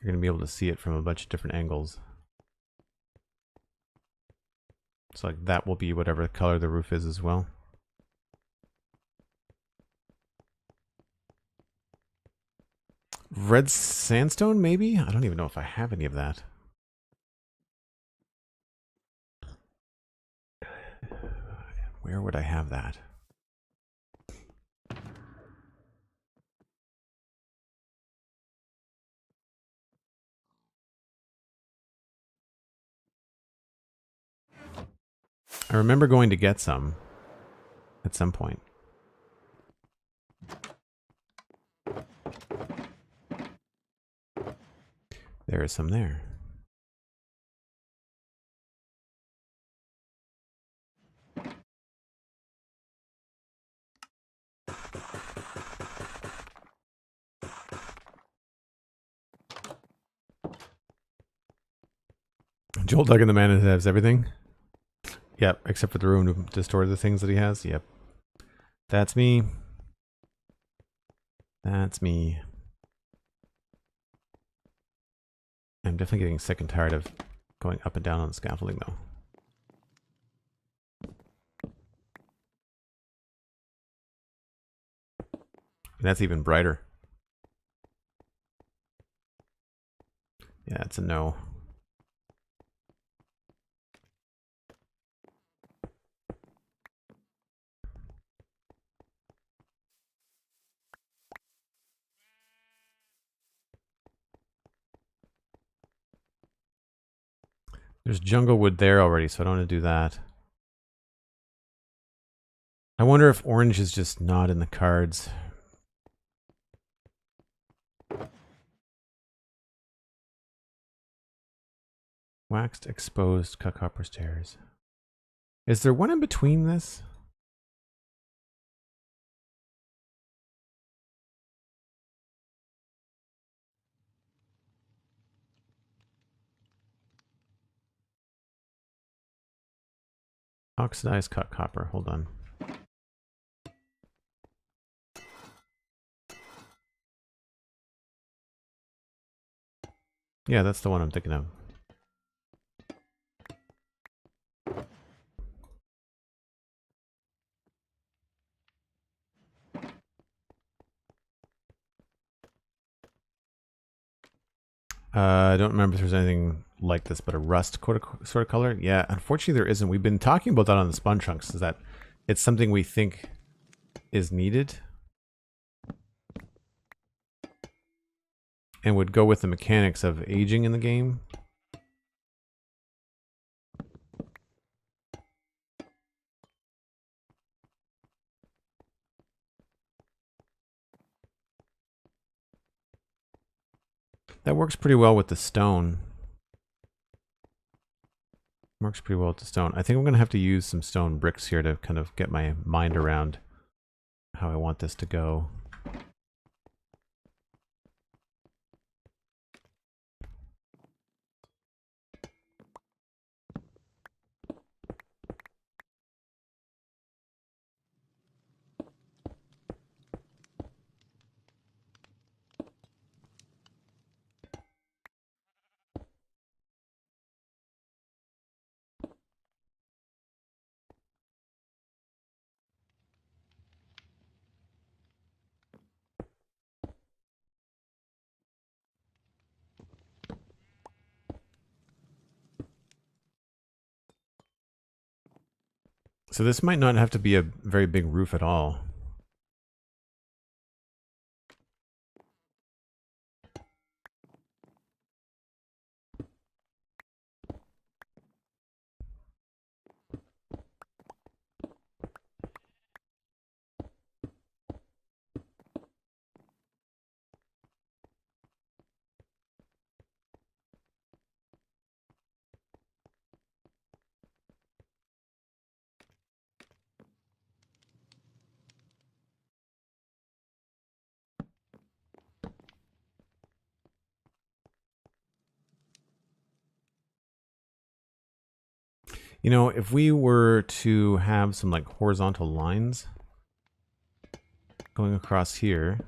you're gonna be able to see it from a bunch of different angles. So like that will be whatever color the roof is as well. Red sandstone, maybe? I don't even know if I have any of that. Where would I have that? I remember going to get some at some point. There is some there. Joel Duggan, the man that has everything. Yep, except for the room to store the things that he has. Yep. That's me. That's me. I'm definitely getting sick and tired of going up and down on the scaffolding, though. And that's even brighter. Yeah, it's a no. There's jungle wood there already, so I don't want to do that. I wonder if orange is just not in the cards. Waxed, exposed, cut copper stairs. Is there one in between this? Oxidized cut copper. Hold on. Yeah, that's the one I'm thinking of. I don't remember if there's anything like this, but a rust sort of color. Yeah, unfortunately there isn't. We've been talking about that on the sponge chunks, is that it's something we think is needed and would go with the mechanics of aging in the game. That works pretty well with the stone. Works pretty well with the stone. I think I'm going to have to use some stone bricks here to kind of get my mind around how I want this to go. So this might not have to be a very big roof at all. You know, if we were to have some like horizontal lines going across here,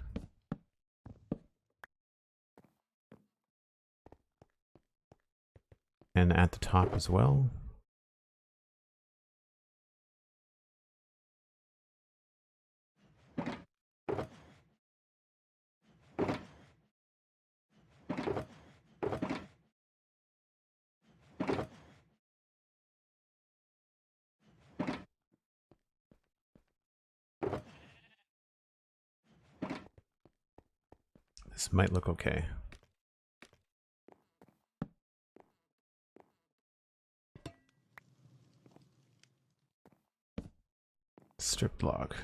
and at the top as well. This might look okay. Strip block.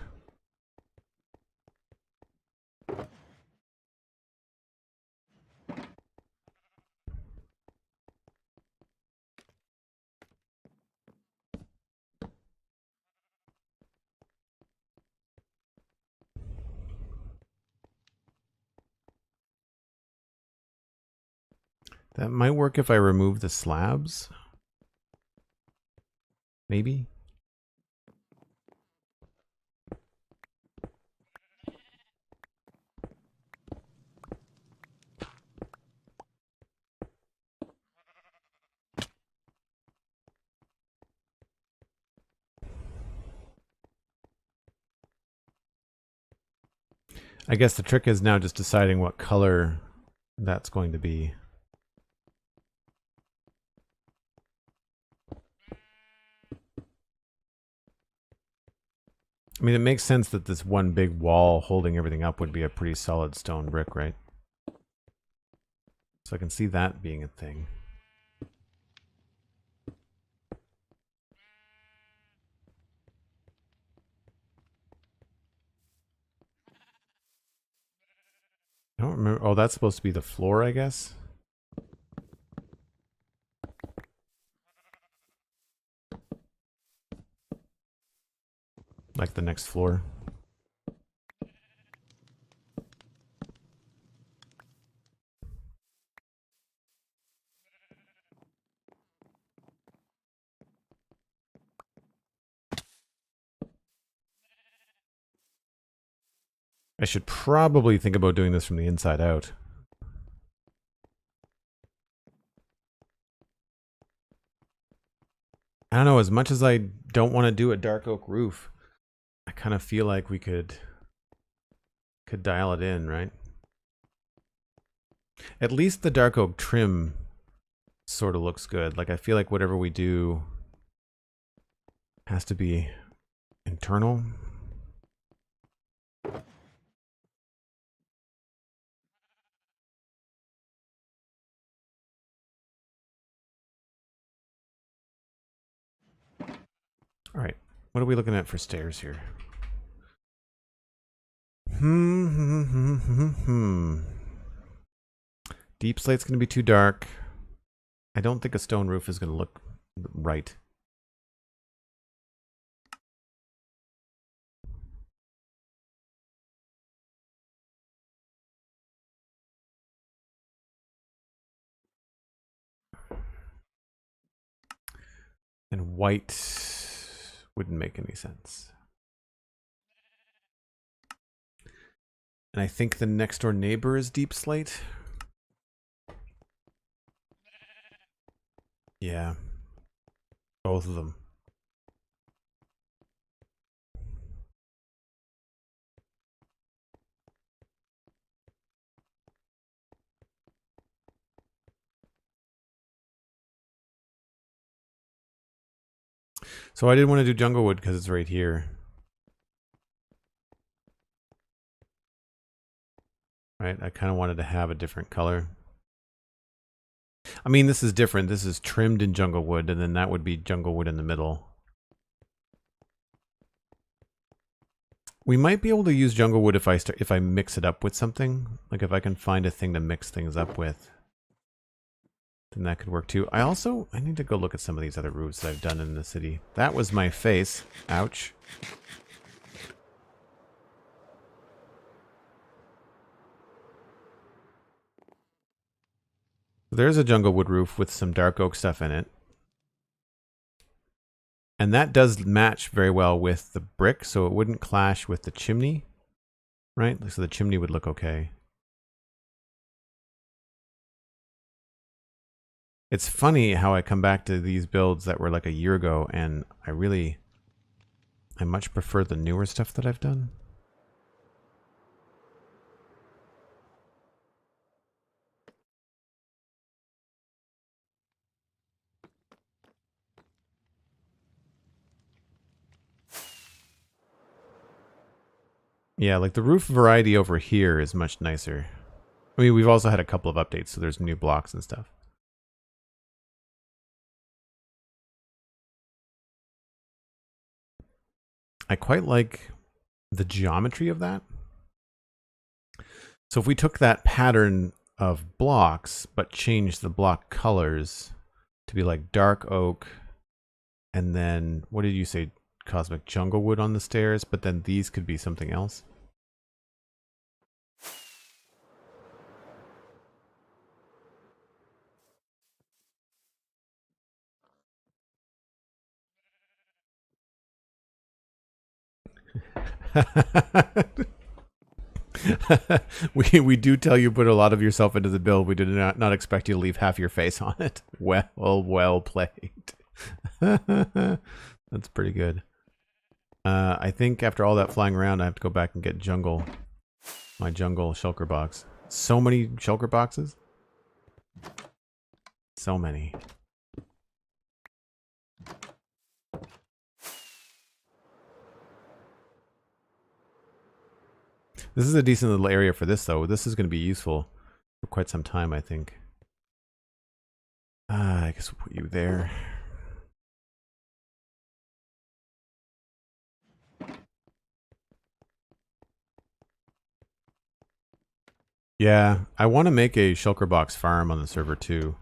That might work if I remove the slabs. Maybe. I guess the trick is now just deciding what color that's going to be. I mean, it makes sense that this one big wall holding everything up would be a pretty solid stone brick, right? So I can see that being a thing. I don't remember. Oh, that's supposed to be the floor, I guess. Like the next floor. I should probably think about doing this from the inside out. I don't know, as much as I don't want to do a dark oak roof, I kind of feel like we could dial it in, right? At least the dark oak trim sort of looks good. Like I feel like whatever we do has to be internal. All right, what are we looking at for stairs here? Deep slate's going to be too dark. I don't think a stone roof is going to look right. And white wouldn't make any sense. And I think the next door neighbor is deep slate. Yeah. Both of them. So I didn't want to do jungle wood because it's right here. Right? I kind of wanted to have a different color. I mean, this is different. This is trimmed in jungle wood, and then that would be jungle wood in the middle. We might be able to use jungle wood if I mix it up with something. Like if I can find a thing to mix things up with, then that could work too. I need to go look at some of these other roofs that I've done in the city. That was my face. Ouch. There's a jungle wood roof with some dark oak stuff in it. And that does match very well with the brick, so it wouldn't clash with the chimney, right? So the chimney would look okay. It's funny how I come back to these builds that were like a year ago, and I much prefer the newer stuff that I've done. Yeah, like the roof variety over here is much nicer. I mean, we've also had a couple of updates, so there's new blocks and stuff. I quite like the geometry of that. So if we took that pattern of blocks, but changed the block colors to be like dark oak, and then, what did you say, cosmic jungle wood on the stairs, but then these could be something else? we do tell you put a lot of yourself into the build. We did not expect you to leave half your face on it. Well played. That's pretty good. I think after all that flying around, I have to go back and get my jungle shulker box. So many shulker boxes. So many. This is a decent little area for this, though. This is going to be useful for quite some time, I think. I guess we'll put you there. Yeah, I want to make a shulker box farm on the server, too.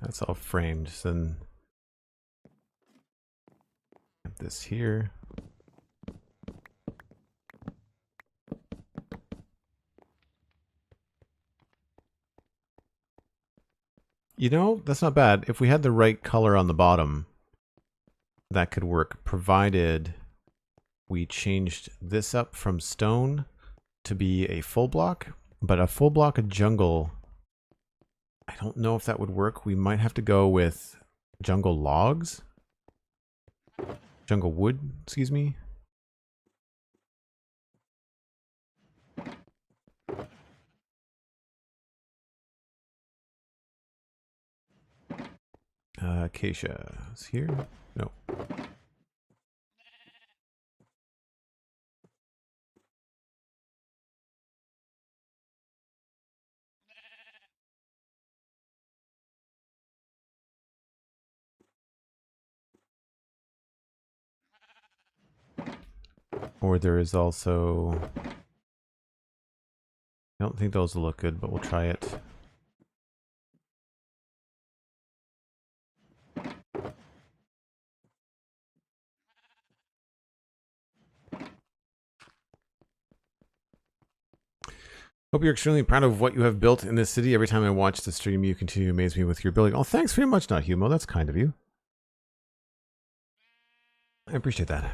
That's all framed. So then have this here. You know, that's not bad. If we had the right color on the bottom, that could work, provided we changed this up from stone to be a full block. But a full block of jungle, I don't know if that would work. We might have to go with jungle logs. Jungle wood, excuse me. Acacia is here. No. Or there is also... I don't think those will look good, but we'll try it. Hope you're extremely proud of what you have built in this city. Every time I watch the stream, you continue to amaze me with your building. Oh, thanks very much, Not Humo. That's kind of you. I appreciate that.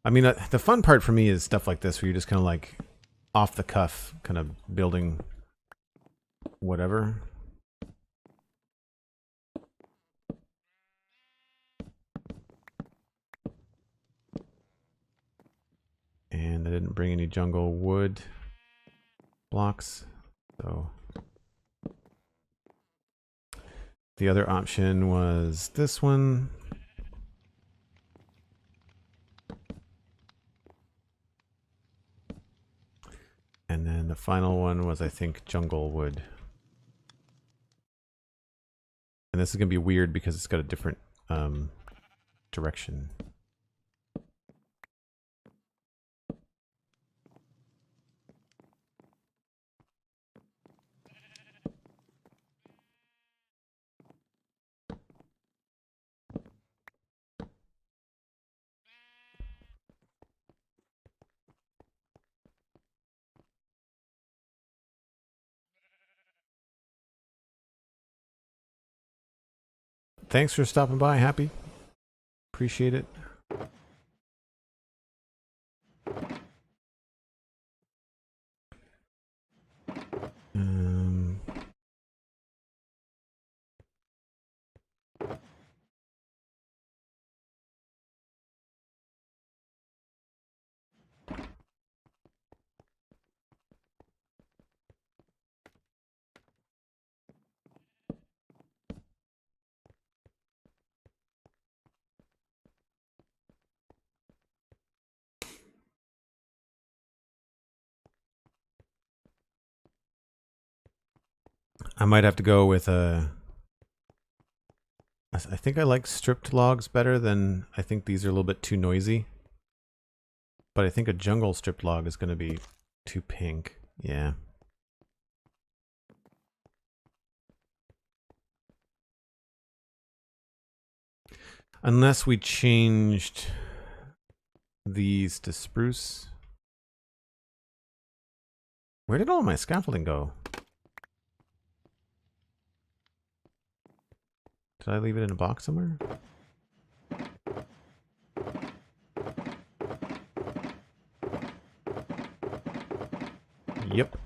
I mean, the fun part for me is stuff like this, where you're just kind of like off the cuff, kind of building whatever. And I didn't bring any jungle wood blocks, so the other option was this one. the final one was, I think, jungle wood. And this is going to be weird because it's got a different direction. Thanks for stopping by, Happy. Appreciate it. I might have to go with a... I think I like stripped logs better than... I think these are a little bit too noisy. But I think a jungle stripped log is going to be too pink. Yeah. Unless we changed these to spruce. Where did all my scaffolding go? Did I leave it in a box somewhere? Yep.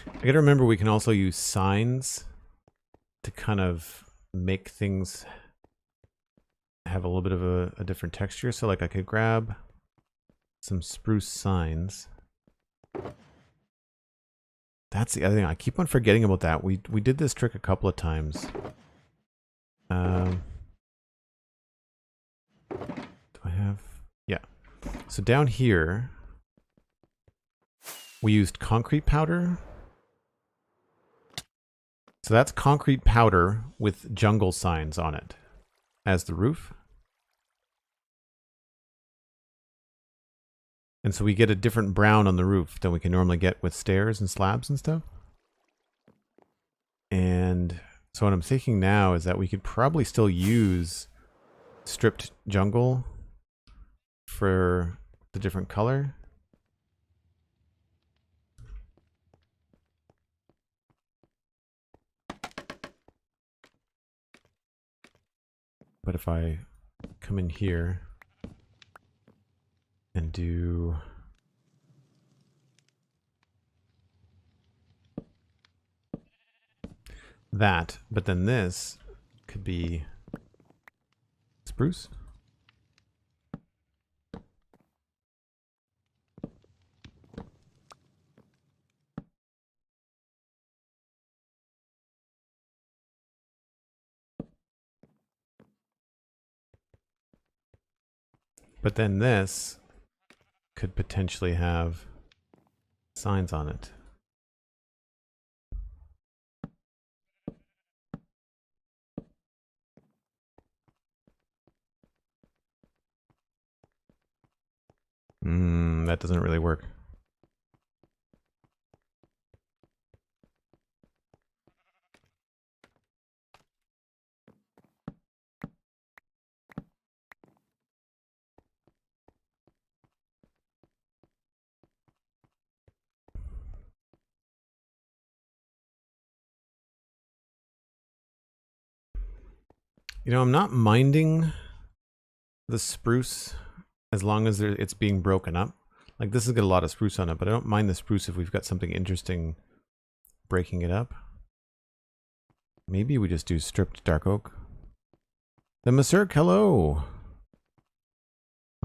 I gotta remember we can also use signs to kind of make things have a little bit of a different texture. So like I could grab some spruce signs. That's the other thing. I keep on forgetting about that. We did this trick a couple of times. Do I have... Yeah. So down here, we used concrete powder. So that's concrete powder with jungle signs on it as the roof. And so we get a different brown on the roof than we can normally get with stairs and slabs and stuff. And so what I'm thinking now is that we could probably still use stripped jungle for the different color. But if I come in here and do that, but then this could be spruce. But then this could potentially have signs on it. That doesn't really work. You know, I'm not minding the spruce as long as it's being broken up. Like this has got a lot of spruce on it, but I don't mind the spruce if we've got something interesting breaking it up. Maybe we just do stripped dark oak. The Masurk, hello.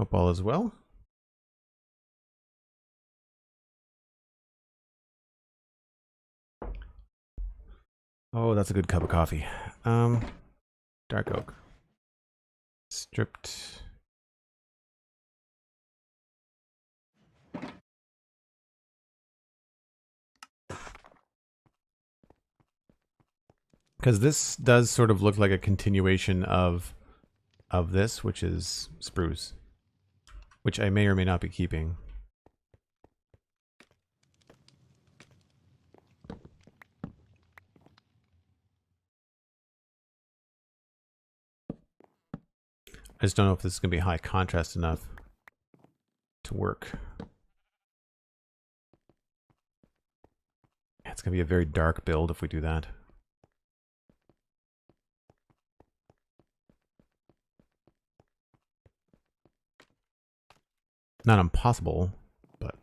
Hope all is well. Oh, that's a good cup of coffee. Dark oak. Stripped. Because this does sort of look like a continuation of this, which is spruce, which I may or may not be keeping. I just don't know if this is going to be high contrast enough to work. It's going to be a very dark build if we do that. Not impossible, but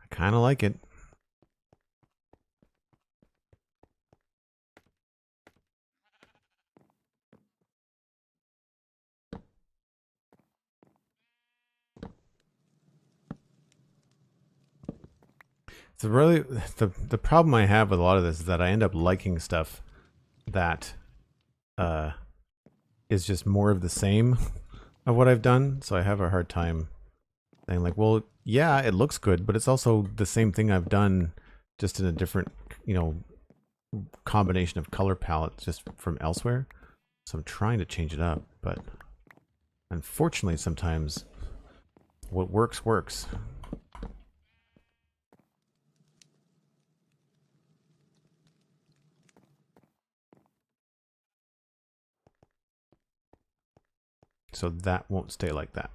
I kind of like it. So really, the problem I have with a lot of this is that I end up liking stuff that is just more of the same of what I've done. So I have a hard time saying like, well, yeah, it looks good, but it's also the same thing I've done, just in a different, you know, combination of color palettes just from elsewhere. So I'm trying to change it up, but unfortunately, sometimes what works works. So that won't stay like that.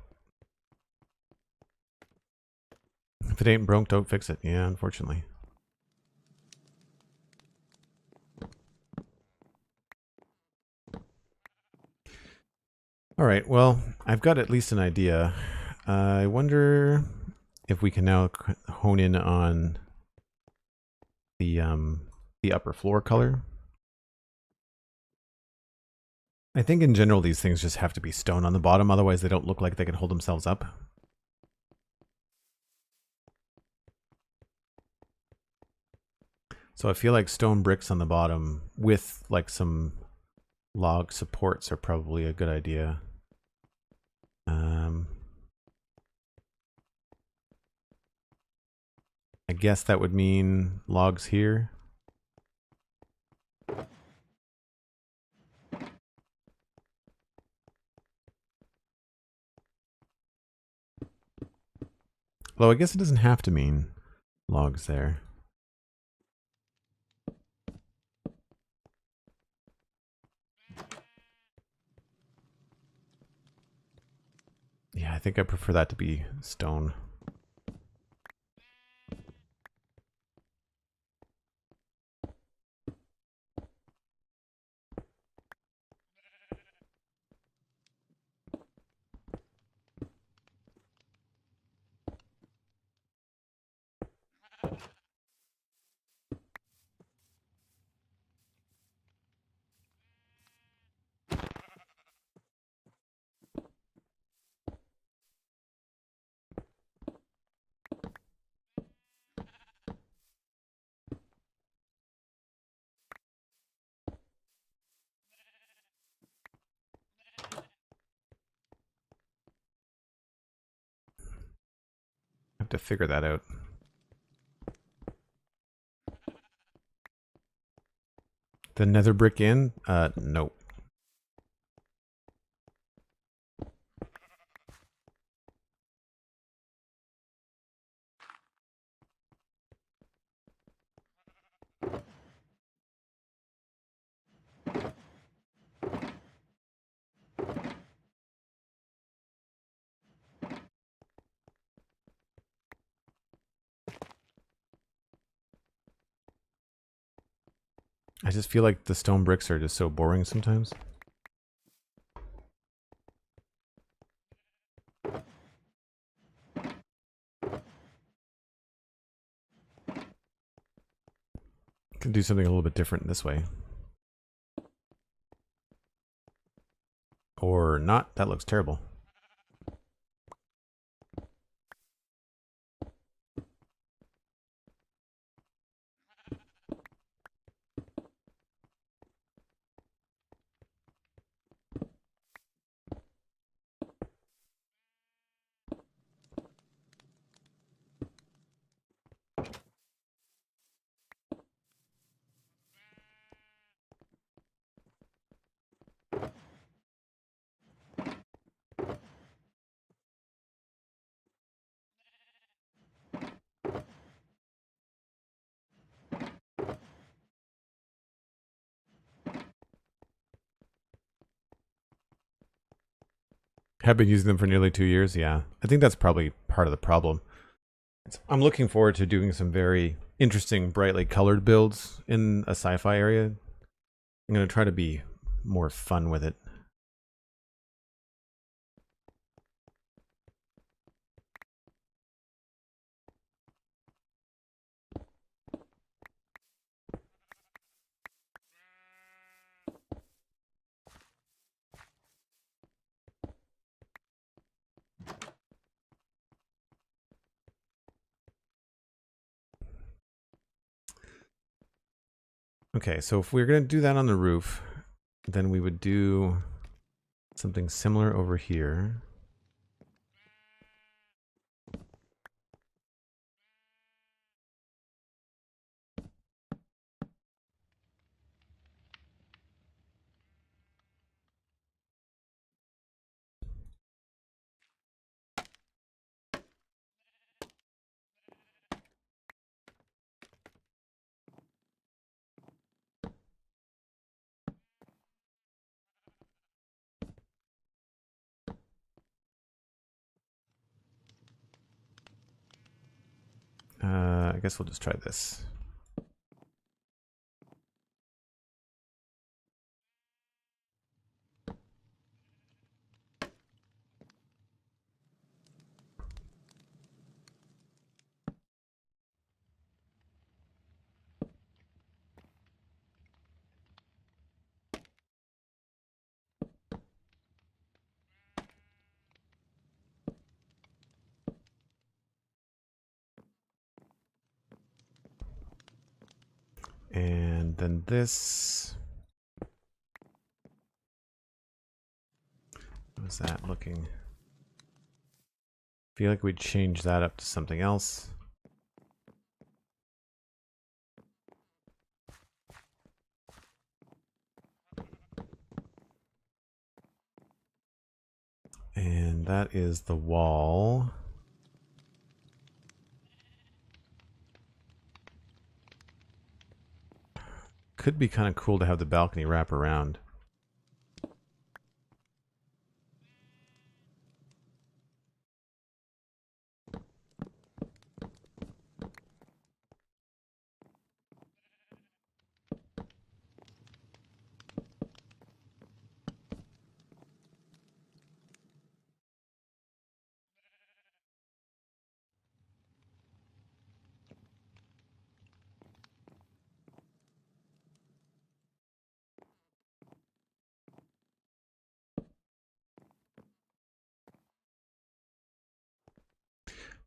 If it ain't broke, don't fix it. Yeah, unfortunately. All right, well, I've got at least an idea. I wonder if we can now hone in on the upper floor color. I think in general these things just have to be stone on the bottom, otherwise they don't look like they can hold themselves up. So I feel like stone bricks on the bottom with like some log supports are probably a good idea. I guess that would mean logs here. Although I guess it doesn't have to mean logs there. Yeah, I think I prefer that to be stone. I have to figure that out. The nether brick in? Nope. I just feel like the stone bricks are just so boring sometimes. Can do something a little bit different this way. Or not. That looks terrible. Have been using them for nearly 2 years. Yeah, I think that's probably part of the problem. I'm looking forward to doing some very interesting, brightly colored builds in a sci-fi area. I'm going to try to be more fun with it. Okay, so if we're going to do that on the roof, then we would do something similar over here. I guess we'll just try this. And then this. How's that looking? Feel like we'd change that up to something else. And that is the wall. Could be kind of cool to have the balcony wrap around.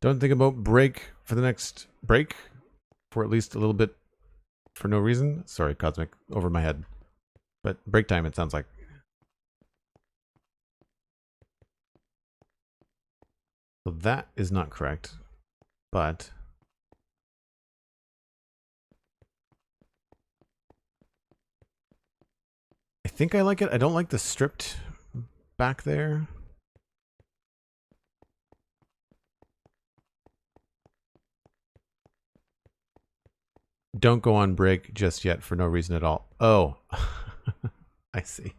Don't think about break for the next break for at least a little bit for no reason. Sorry, Cosmic, over my head. But break time, it sounds like. So that is not correct, but I think I like it. I don't like the stripped back there. Don't go on break just yet for no reason at all. Oh, I see.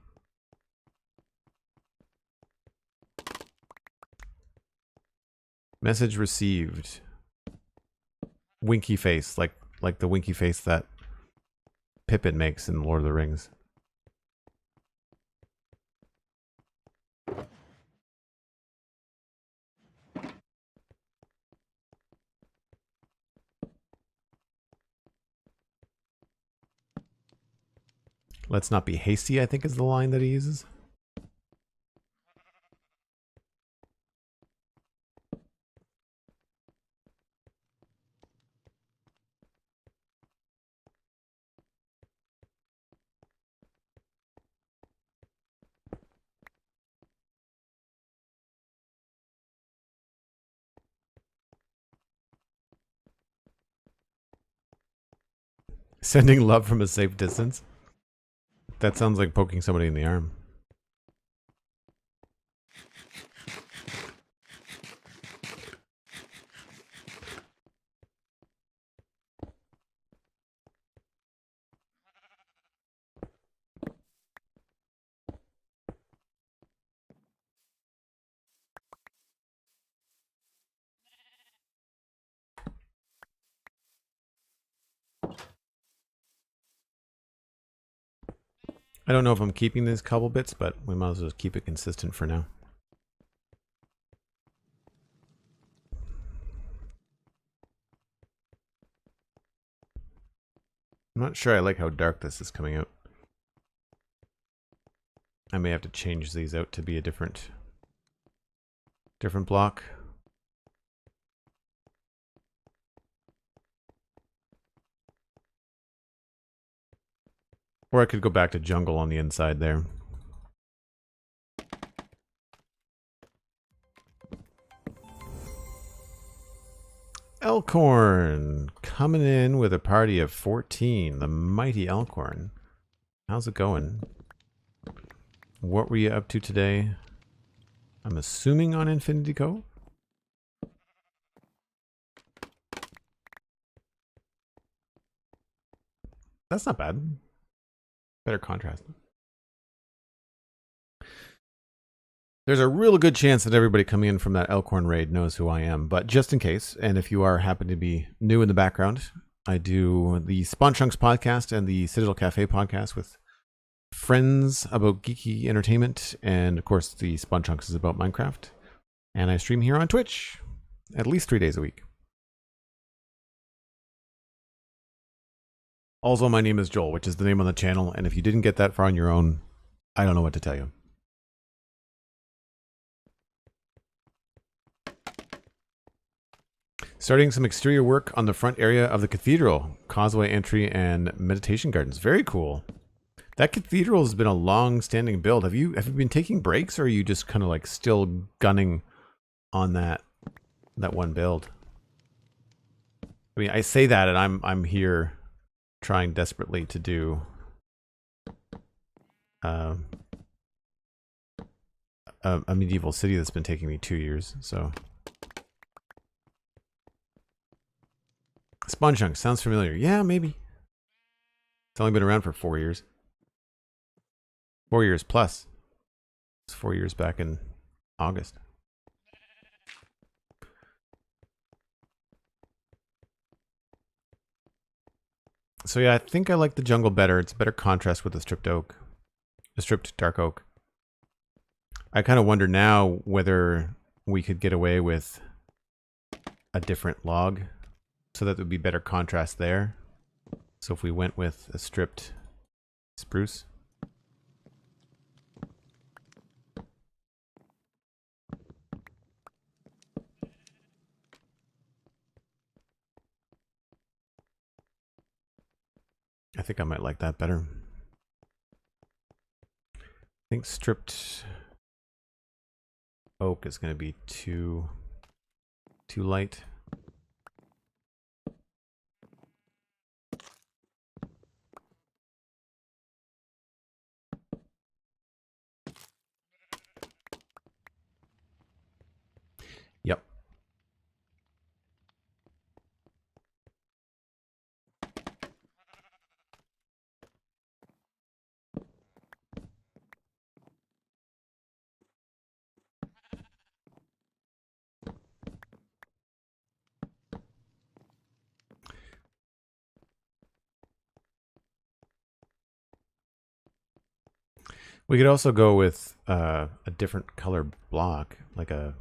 Message received. Winky face, like the winky face that Pippin makes in Lord of the Rings. Let's not be hasty, I think is the line that he uses. Sending love from a safe distance? That sounds like poking somebody in the arm. I don't know if I'm keeping these cobble bits, but we might as well just keep it consistent for now. I'm not sure I like how dark this is coming out. I may have to change these out to be a different block. Or I could go back to jungle on the inside there. Elkhorn coming in with a party of 14. The mighty Elkhorn. How's it going? What were you up to today? I'm assuming on Infinity Cove? That's not bad. Better contrast. There's a real good chance that everybody coming in from that Elkhorn raid knows who I am, but just in case, and if you are happen to be new in the background, I do the Spawn Chunks podcast and the Citadel Cafe podcast with friends about geeky entertainment, and of course the Spawn Chunks is about Minecraft, and I stream here on Twitch at least 3 days a week. Also, my name is Joel, which is the name on the channel, and if you didn't get that far on your own, I don't know what to tell you. Starting some exterior work on the front area of the cathedral, causeway entry, and meditation gardens. Very cool. That cathedral has been a long-standing build. Have you been taking breaks, or are you just kind of like still gunning on that one build? I mean, I say that, and I'm here trying desperately to do a medieval city that's been taking me 2 years. So Spawn Chunk sounds familiar. Yeah, maybe. It's only been around for 4 years. 4 years plus. It's 4 years back in August. So yeah, I think I like the jungle better. It's a better contrast with the stripped oak. The stripped dark oak. I kind of wonder now whether we could get away with a different log so that there would be better contrast there. So if we went with a stripped spruce. I think I might like that better. I think stripped oak is going to be too light. Yep. We could also go with a different color block, like a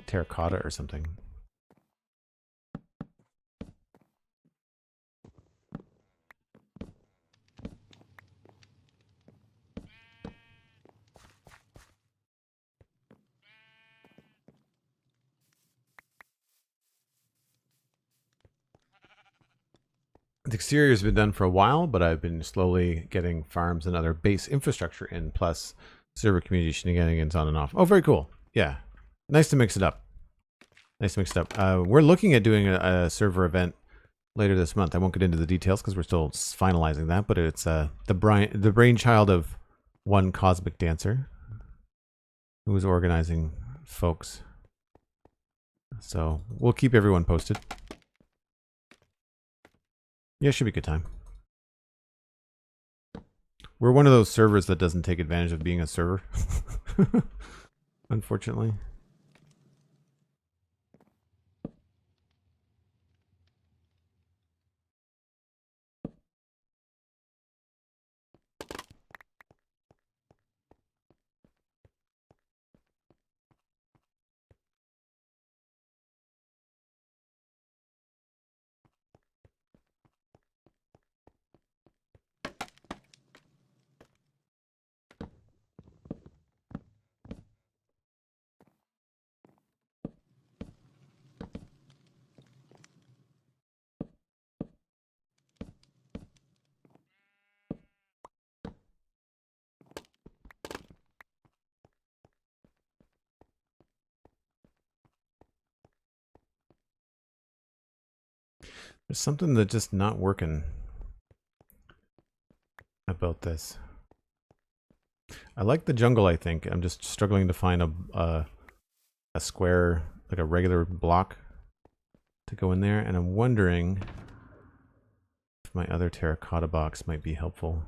terracotta or something. The exterior has been done for a while, but I've been slowly getting farms and other base infrastructure in, plus server community shenanigans on and off. Oh, very cool. Yeah. Nice to mix it up. Nice to mix it up. We're looking at doing a server event later this month. I won't get into the details because we're still finalizing that, but it's the brainchild of one cosmic dancer who is organizing folks. So we'll keep everyone posted. Yeah, it should be a good time. We're one of those servers that doesn't take advantage of being a server. Unfortunately. There's something that's just not working about this. I like the jungle, I think. I'm just struggling to find a square, like a regular block to go in there, and I'm wondering if my other terracotta box might be helpful.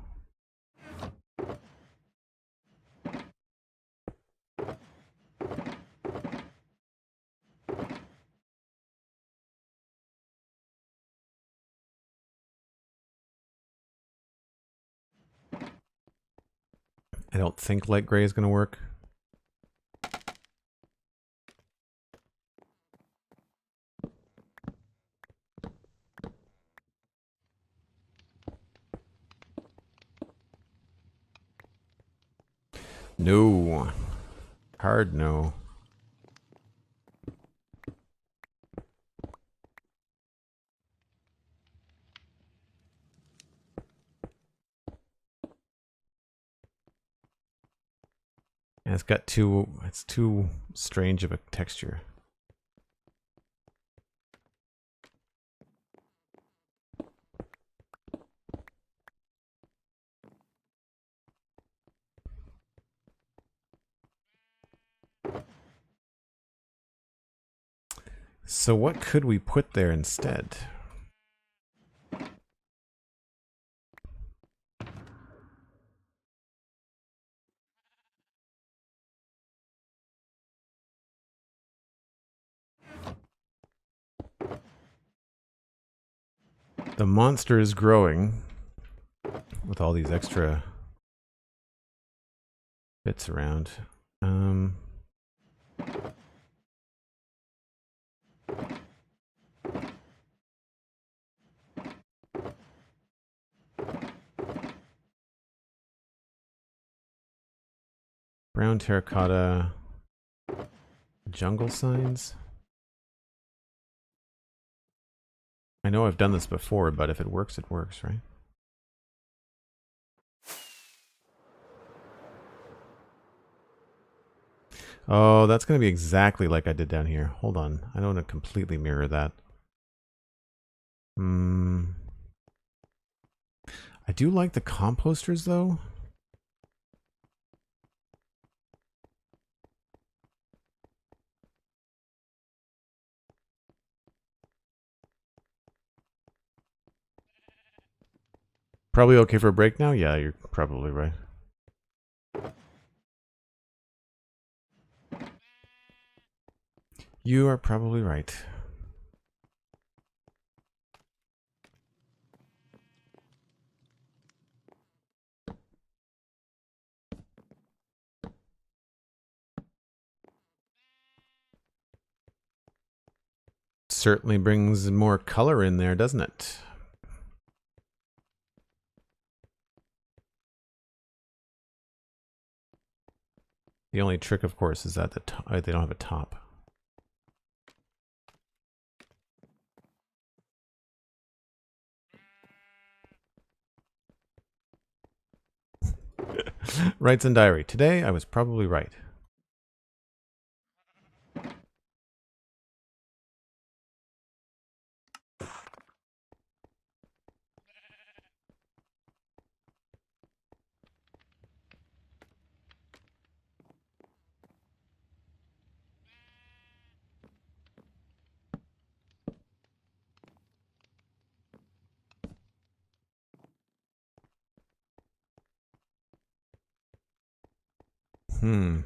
I don't think light gray is going to work. No. Hard no. And it's too strange of a texture. So what could we put there instead? The monster is growing with all these extra bits around. Brown terracotta, jungle signs. I know I've done this before, but if it works, right? Oh, that's going to be exactly like I did down here. Hold on. I don't want to completely mirror that. I do like the composters, though. Probably okay for a break now? Yeah, you're probably right. You are probably right. certainly brings more color in there, doesn't it? The only trick, of course, is that they don't have a top. Writes in diary. Today, I was probably right. Hmm.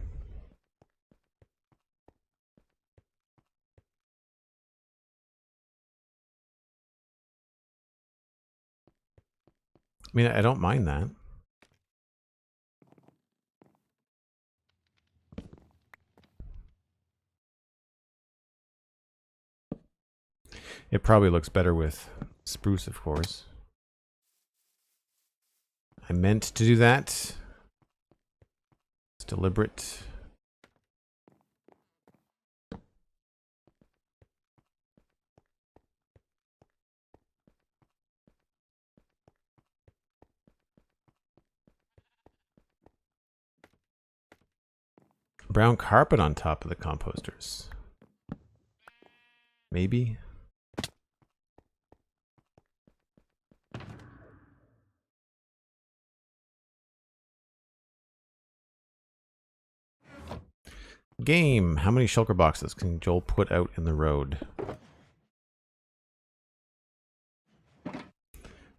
I mean, I don't mind that. It probably looks better with spruce, of course. I meant to do that. It's deliberate. Brown carpet on top of the composters. Maybe. Game. How many shulker boxes can Joel put out in the road? I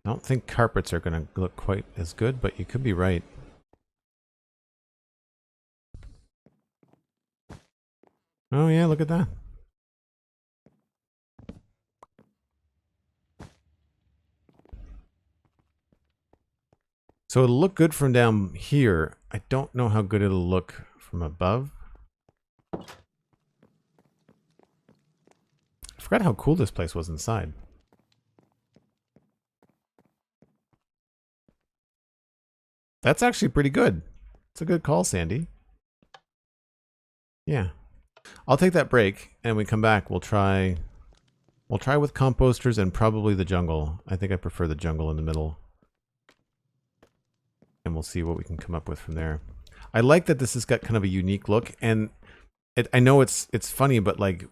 don't think carpets are going to look quite as good, but you could be right. Oh yeah, look at that. So it'll look good from down here. I don't know how good it'll look from above. I forgot how cool this place was inside. That's actually pretty good. It's a good call, Sandy. Yeah. I'll take that break, and we come back. We'll try with composters and probably the jungle. I think I prefer the jungle in the middle. And we'll see what we can come up with from there. I like that this has got kind of a unique look, and I know it's funny, but like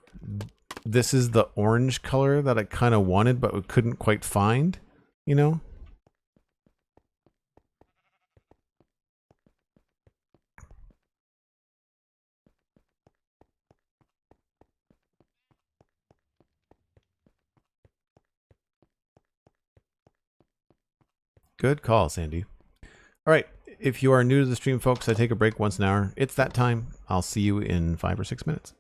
this is the orange color that I kind of wanted, but we couldn't quite find, you know? Good call, Sandy. All right. If you are new to the stream, folks, I take a break once an hour. It's that time. I'll see you in 5 or 6 minutes.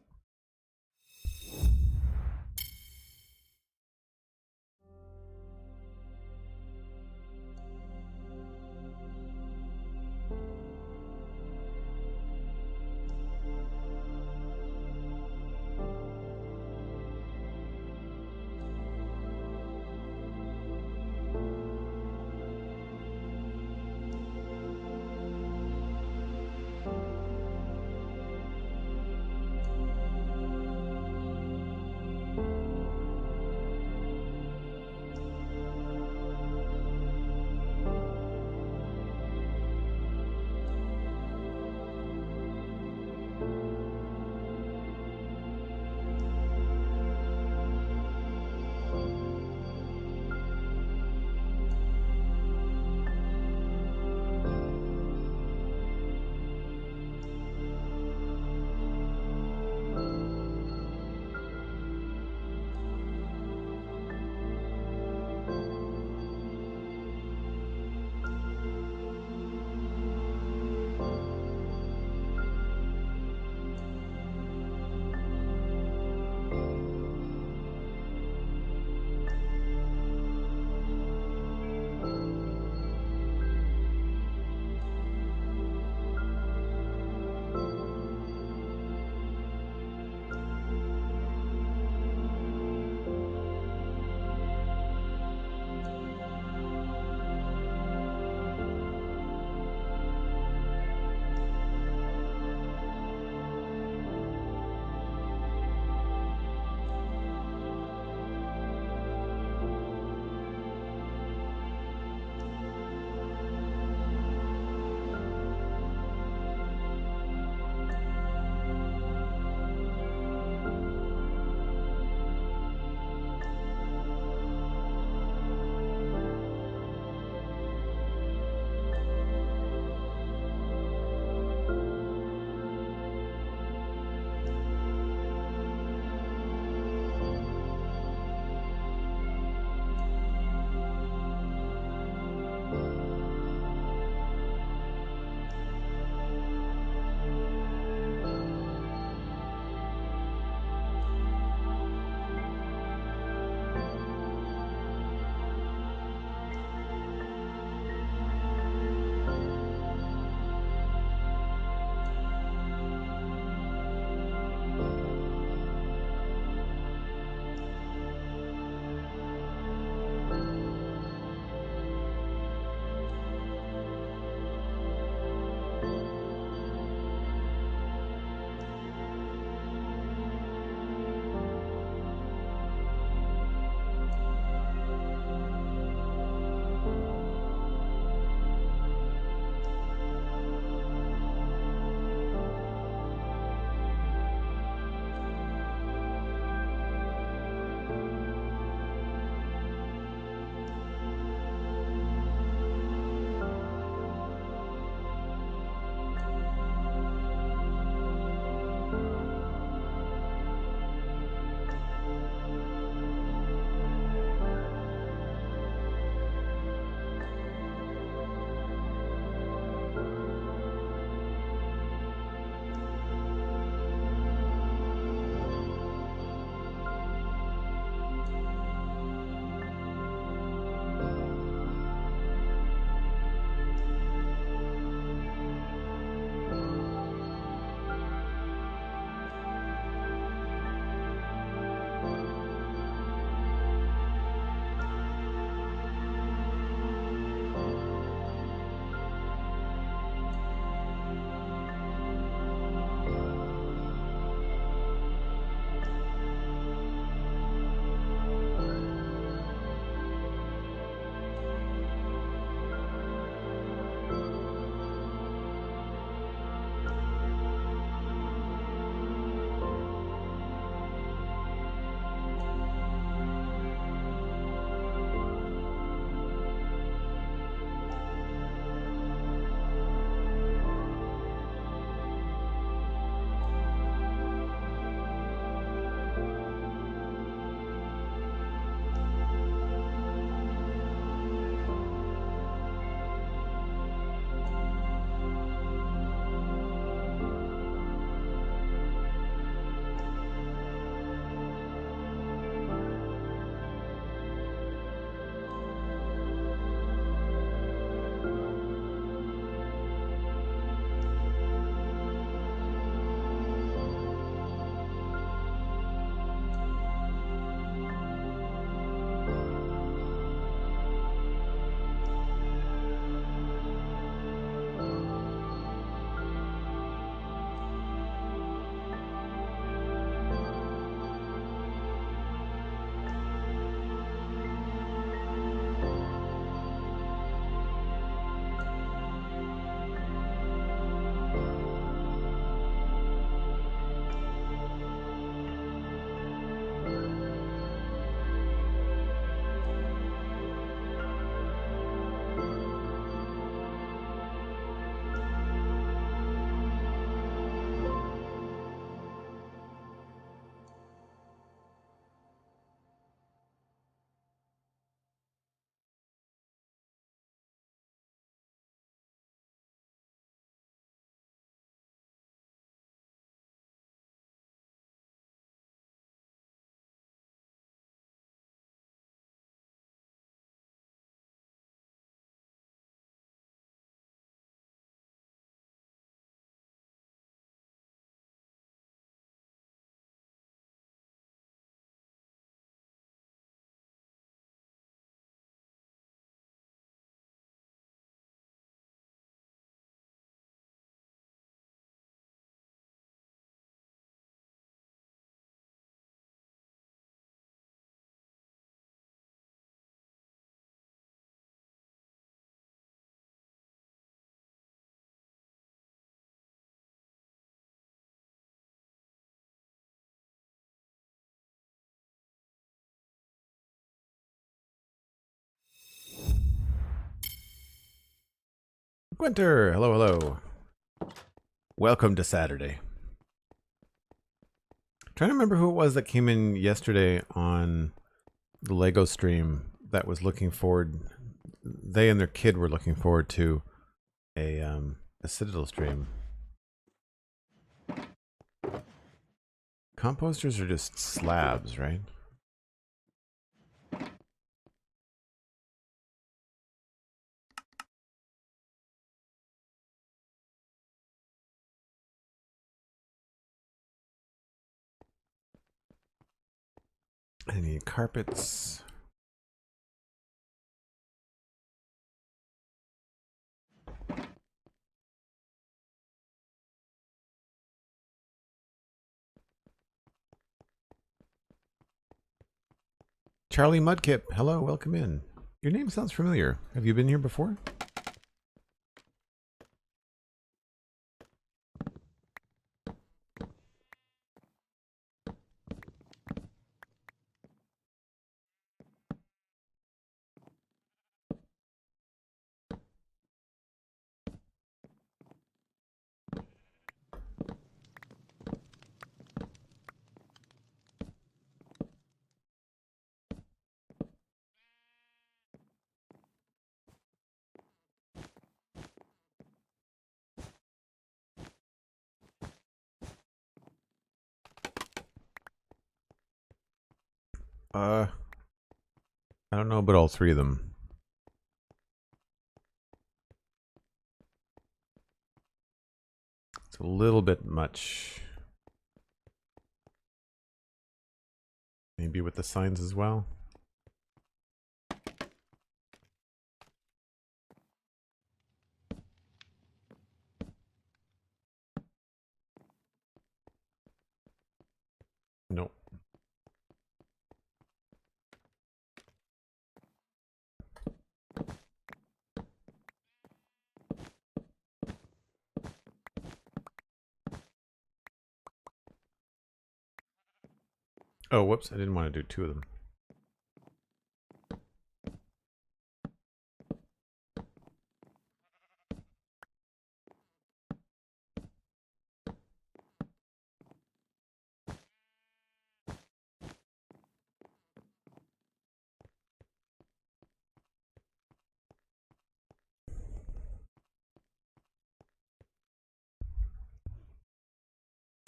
Gwenter, hello, hello. Welcome to Saturday. Trying to remember who it was that came in yesterday on the Lego stream that was looking forward. They and their kid were looking forward to a Citadel stream. Composters are just slabs, right? I need carpets. Charlie Mudkip, hello, welcome in. Your name sounds familiar. Have you been here before? I don't know about all three of them. It's a little bit much. Maybe with the signs as well. Nope. Oh, whoops, I didn't want to do two of them.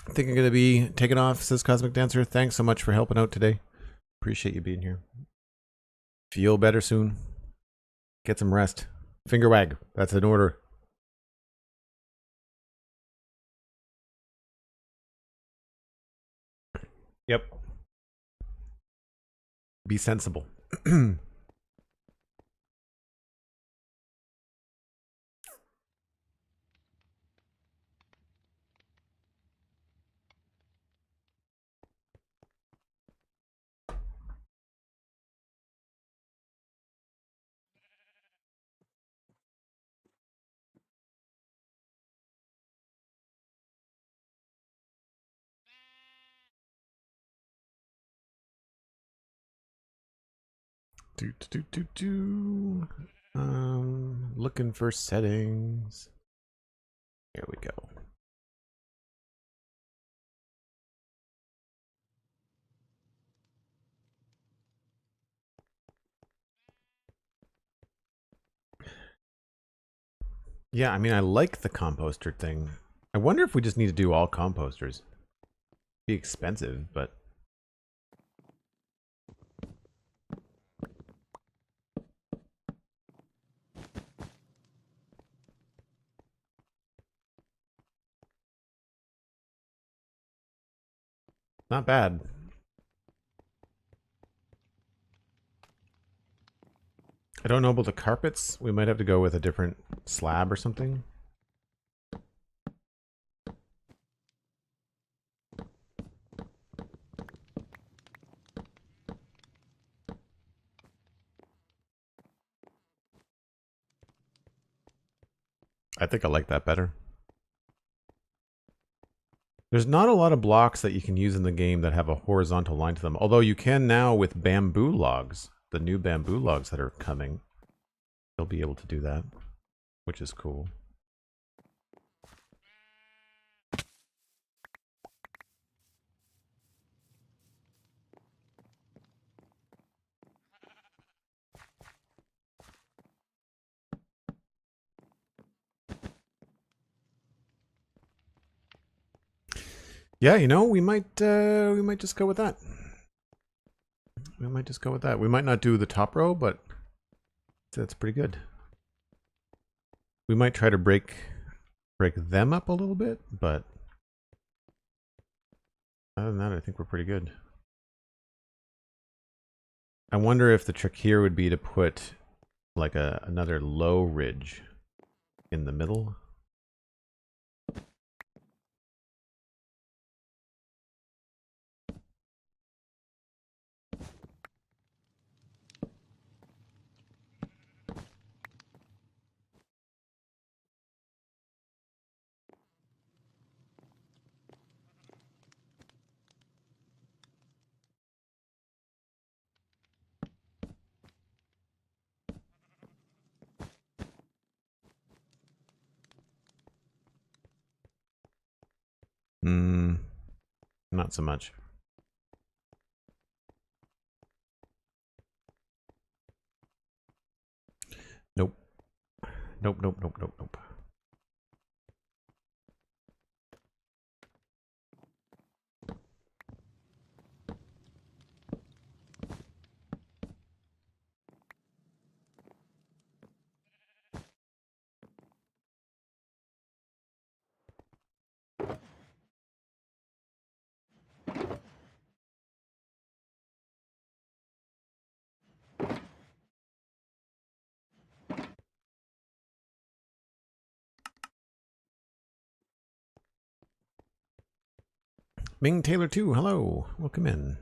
I think I'm going to be taking off, says Cosmic Dancer. Thanks so much for helping out today. Appreciate you being here. Feel better soon. Get some rest. Finger wag. That's an order. Yep. Be sensible. Looking for settings. Here we go. Yeah, I mean, I like the composter thing. I wonder if we just need to do all composters. Be expensive, but not bad. I don't know about the carpets. We might have to go with a different slab or something. I think I like that better. There's not a lot of blocks that you can use in the game that have a horizontal line to them. Although you can now with bamboo logs. The new bamboo logs that are coming. You'll be able to do that, which is cool. Yeah, you know, we might just go with that. We might just go with that. We might not do the top row, but that's pretty good. We might try to break them up a little bit, but other than that, I think we're pretty good. I wonder if the trick here would be to put like another low ridge in the middle. Not so much. Nope. Nope, nope, nope, nope, nope. Ming Taylor 2, hello. Welcome in.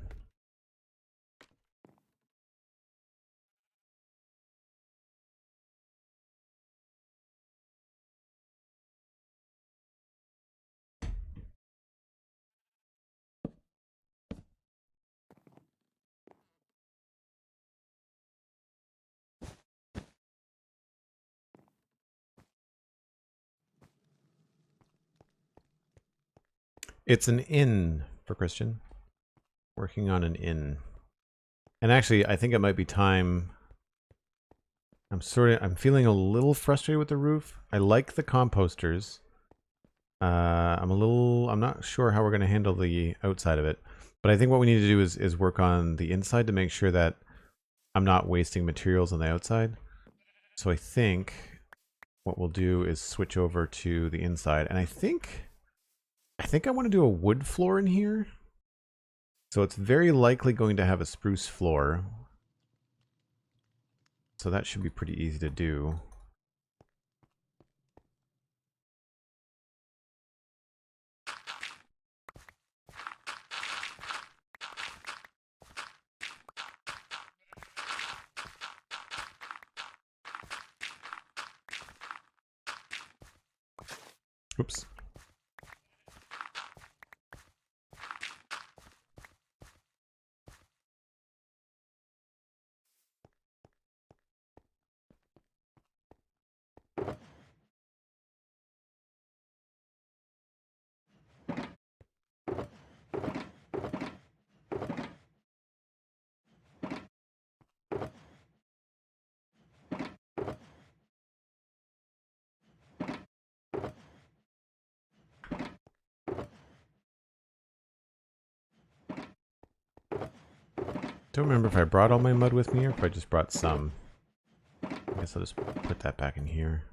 It's an inn for Christian. Working on an inn. And actually, I think it might be time. I'm feeling a little frustrated with the roof. I like the composters. I'm not sure how we're going to handle the outside of it. But I think what we need to do is work on the inside to make sure that I'm not wasting materials on the outside. So I think what we'll do is switch over to the inside. And I think I want to do a wood floor in here. So it's very likely going to have a spruce floor. So that should be pretty easy to do. Oops. Don't remember if I brought all my mud with me or if I just brought some. I guess I'll just put that back in here.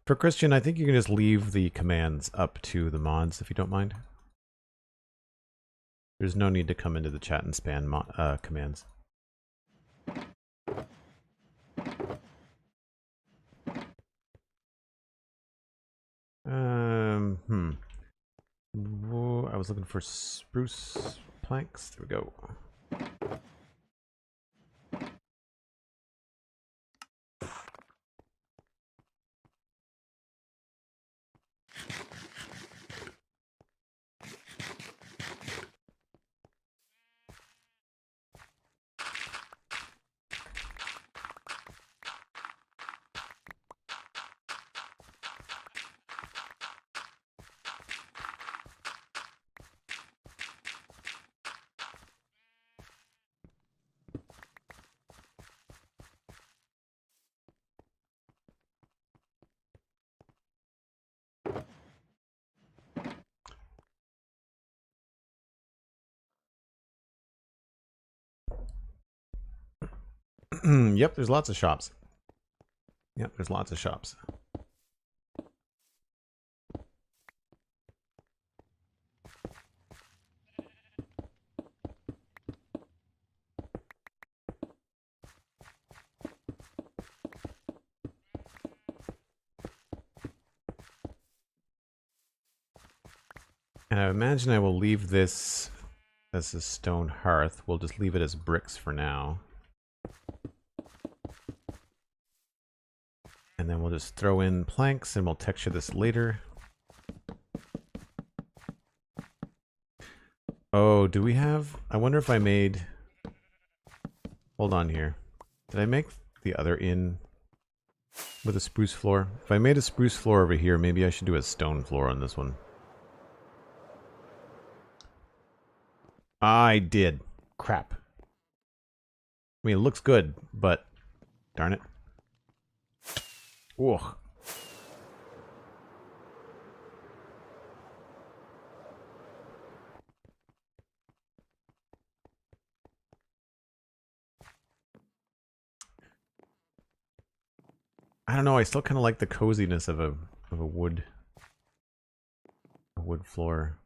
For Christian, I think you can just leave the commands up to the mods if you don't mind. There's no need to come into the chat and spam commands. Whoa, I was looking for spruce planks. There we go. Yep, there's lots of shops. Yep, there's lots of shops. And I imagine I will leave this as a stone hearth. We'll just leave it as bricks for now. And then we'll just throw in planks and we'll texture this later. Oh, do we have... I wonder if I made... Hold on here. Did I make the other inn with a spruce floor? If I made a spruce floor over here, maybe I should do a stone floor on this one. I did. Crap. I mean, it looks good, but... Darn it. Ugh. I don't know, I still kind of like the coziness of a wood floor.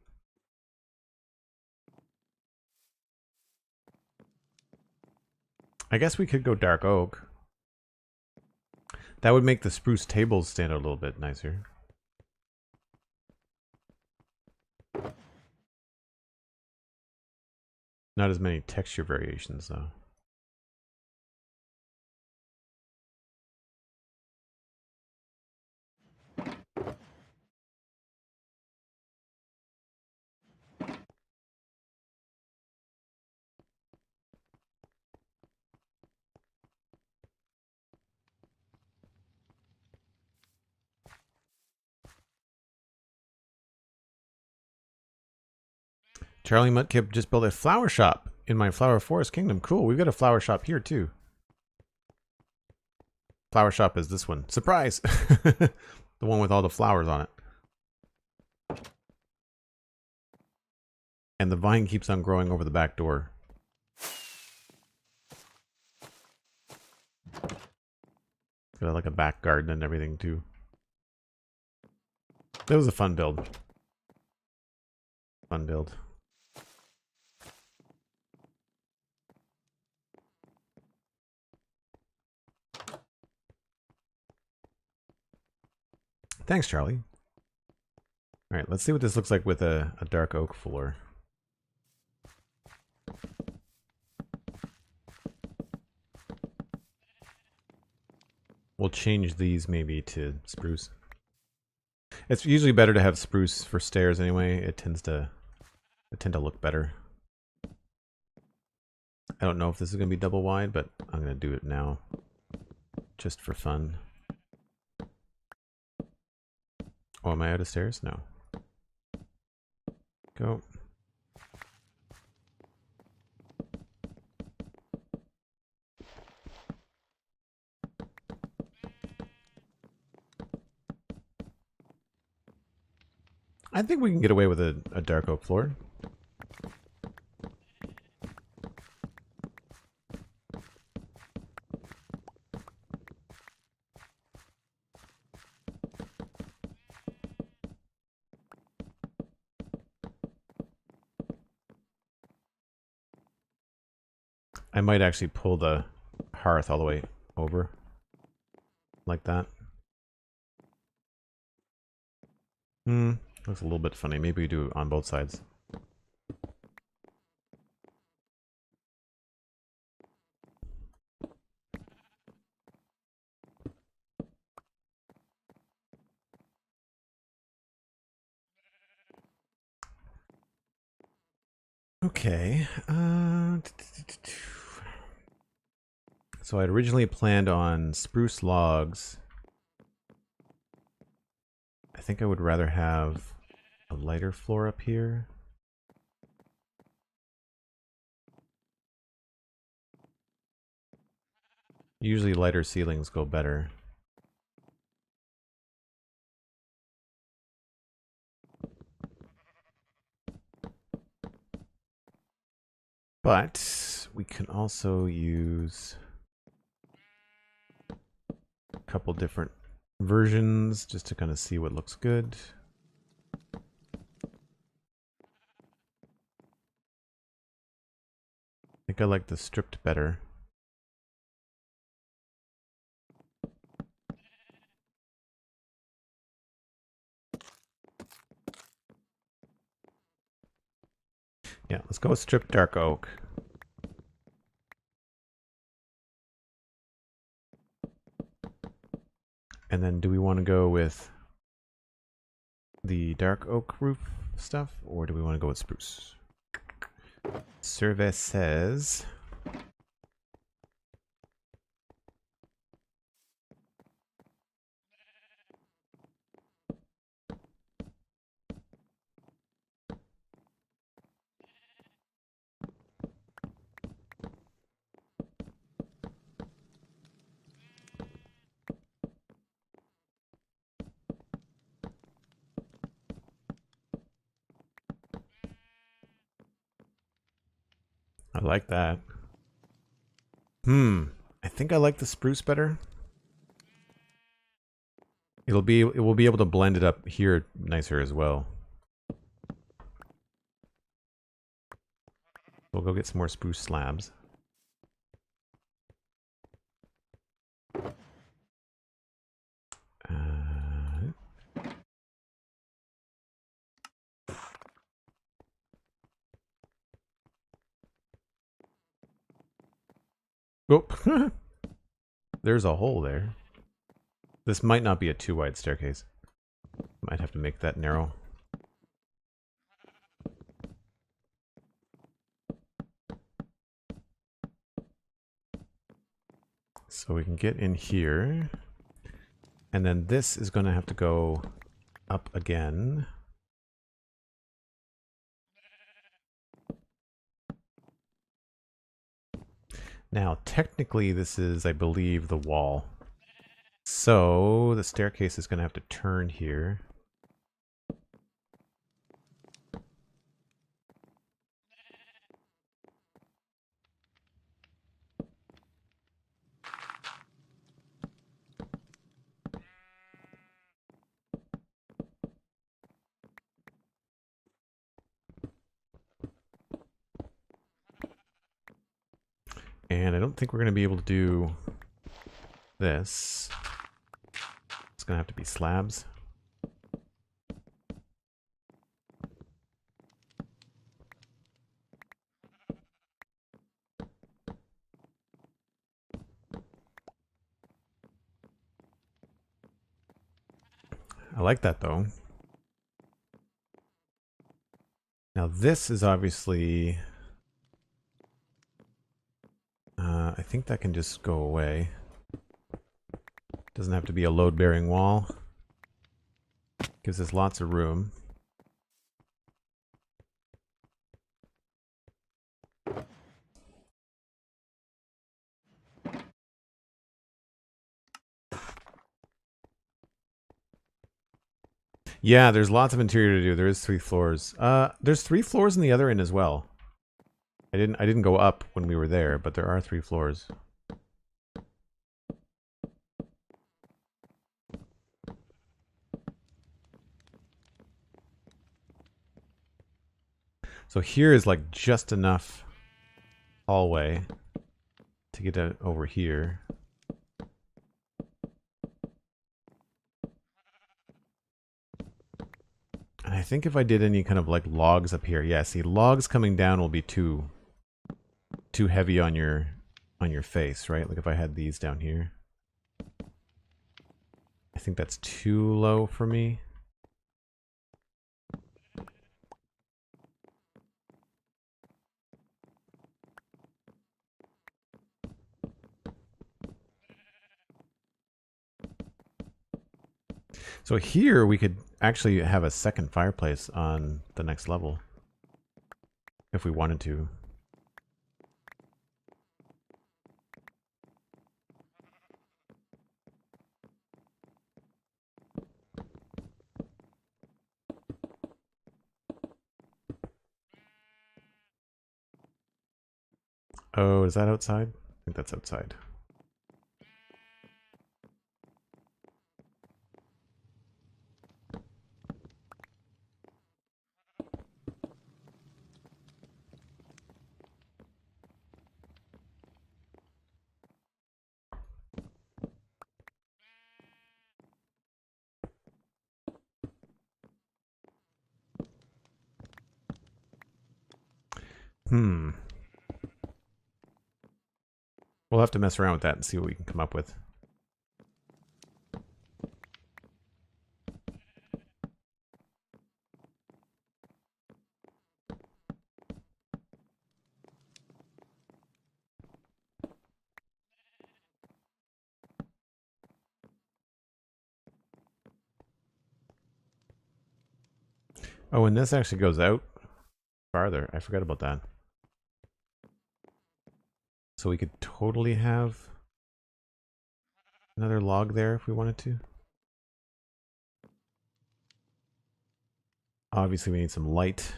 I guess we could go dark oak. That would make the spruce tables stand out a little bit nicer. Not as many texture variations though. Charlie Mutkip just built a flower shop in my Flower Forest Kingdom. Cool, we've got a flower shop here too. Flower shop is this one. Surprise! The one with all the flowers on it. And the vine keeps on growing over the back door. Got like a back garden and everything too. It was a fun build. Fun build. Thanks, Charlie. Alright, let's see what this looks like with a dark oak floor. We'll change these maybe to spruce. It's usually better to have spruce for stairs anyway. It tend to look better. I don't know if this is going to be double wide, but I'm going to do it now. Just for fun. Oh, am I out of stairs? No. Go. I think we can get away with a dark oak floor. I might actually pull the hearth all the way over. Like that. Looks a little bit funny. Maybe we do it on both sides. Okay. So I'd originally planned on spruce logs. I think I would rather have a lighter floor up here. Usually lighter ceilings go better. But we can also use couple different versions just to kind of see what looks good. I think I like the stripped better. Yeah, let's go with stripped dark oak. And then do we want to go with the dark oak roof stuff, or do we want to go with spruce? Survey says I like that. I think I like the spruce better. It will be able to blend it up here nicer as well. We'll go get some more spruce slabs. Oh, there's a hole there. This might not be a too wide staircase. Might have to make that narrow. So we can get in here. And then this is going to have to go up again. Now, technically, this is, I believe, the wall. So the staircase is going to have to turn here. And I don't think we're going to be able to do this. It's going to have to be slabs. I like that though. Now this is obviously... I think that can just go away. Doesn't have to be a load-bearing wall. Gives us lots of room. Yeah, there's lots of interior to do. There is 3 floors. There's 3 floors in the other end as well. I didn't go up when we were there, but there are 3 floors. So here is like just enough hallway to get over here. And I think if I did any kind of like logs up here, yeah, see, logs coming down will be too heavy on your face, right? Like if I had these down here. I think that's too low for me. So here we could actually have a second fireplace on the next level if we wanted to. Oh, is that outside? I think that's outside. We'll have to mess around with that and see what we can come up with. Oh, and this actually goes out farther. I forgot about that. So we could totally have another log there if we wanted to. Obviously, we need some light.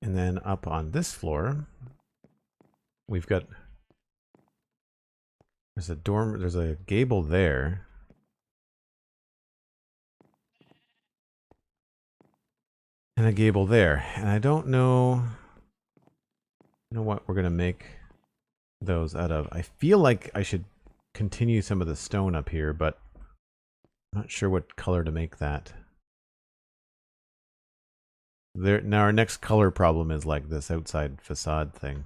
And then up on this floor, we've got, there's a gable there. And a gable there. And I don't know what we're going to make those out of. I feel like I should continue some of the stone up here, but I'm not sure what color to make that. Now our next color problem is like this outside facade thing.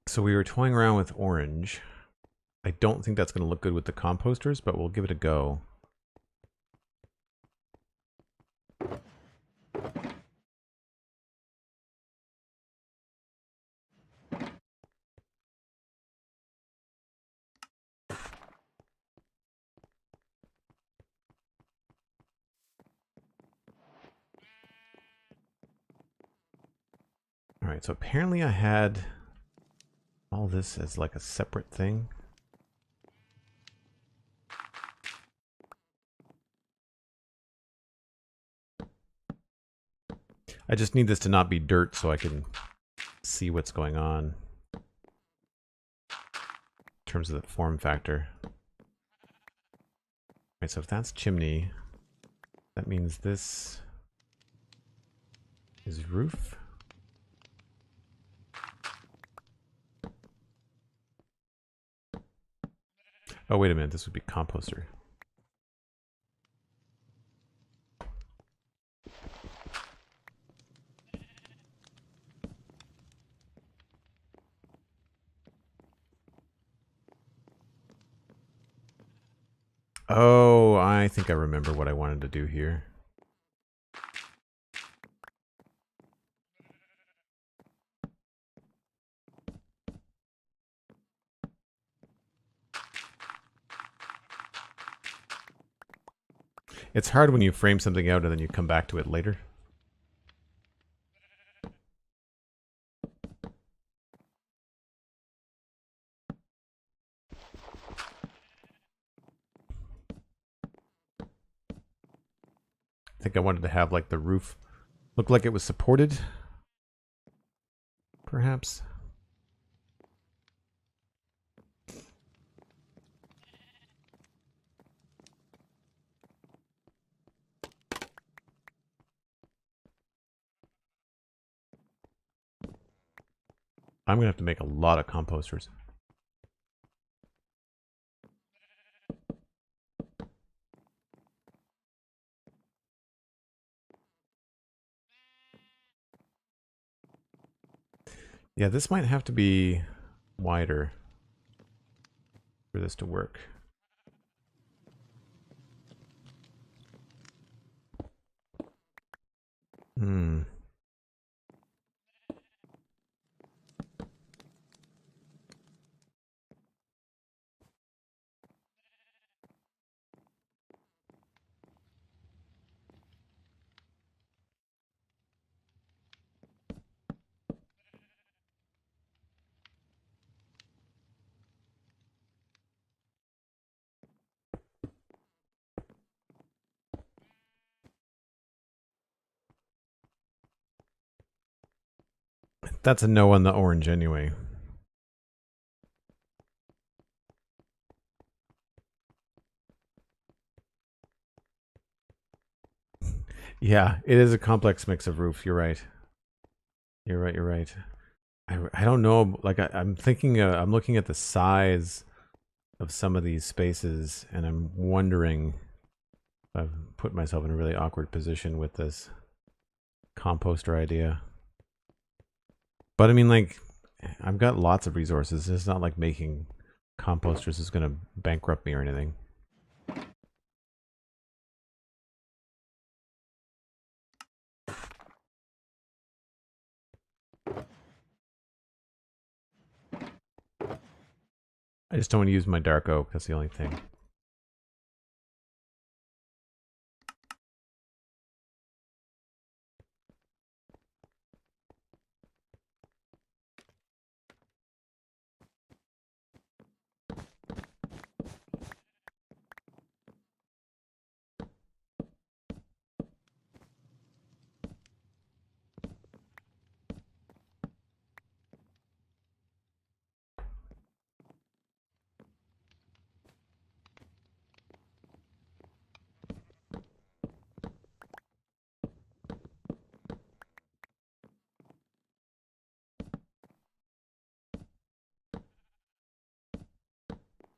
So we were toying around with orange. I don't think that's going to look good with the composters, but we'll give it a go. All right, so apparently I had all this as like a separate thing. I just need this to not be dirt so I can see what's going on in terms of the form factor. All right, so if that's chimney, that means this is roof. Oh, wait a minute, this would be composter. Oh, I think I remember what I wanted to do here. It's hard when you frame something out and then you come back to it later. I think I wanted to have like the roof look like it was supported, perhaps. I'm gonna have to make a lot of composters. Yeah, this might have to be wider for this to work. Hmm. That's a no on the orange anyway. Yeah, it is a complex mix of roof. You're right. You're right. You're right. I don't know. Like I'm thinking. I'm looking at the size of some of these spaces, and I'm wondering if I've put myself in a really awkward position with this composter idea. But I mean, like, I've got lots of resources. It's not like making composters is going to bankrupt me or anything. I just don't want to use my dark oak. That's the only thing.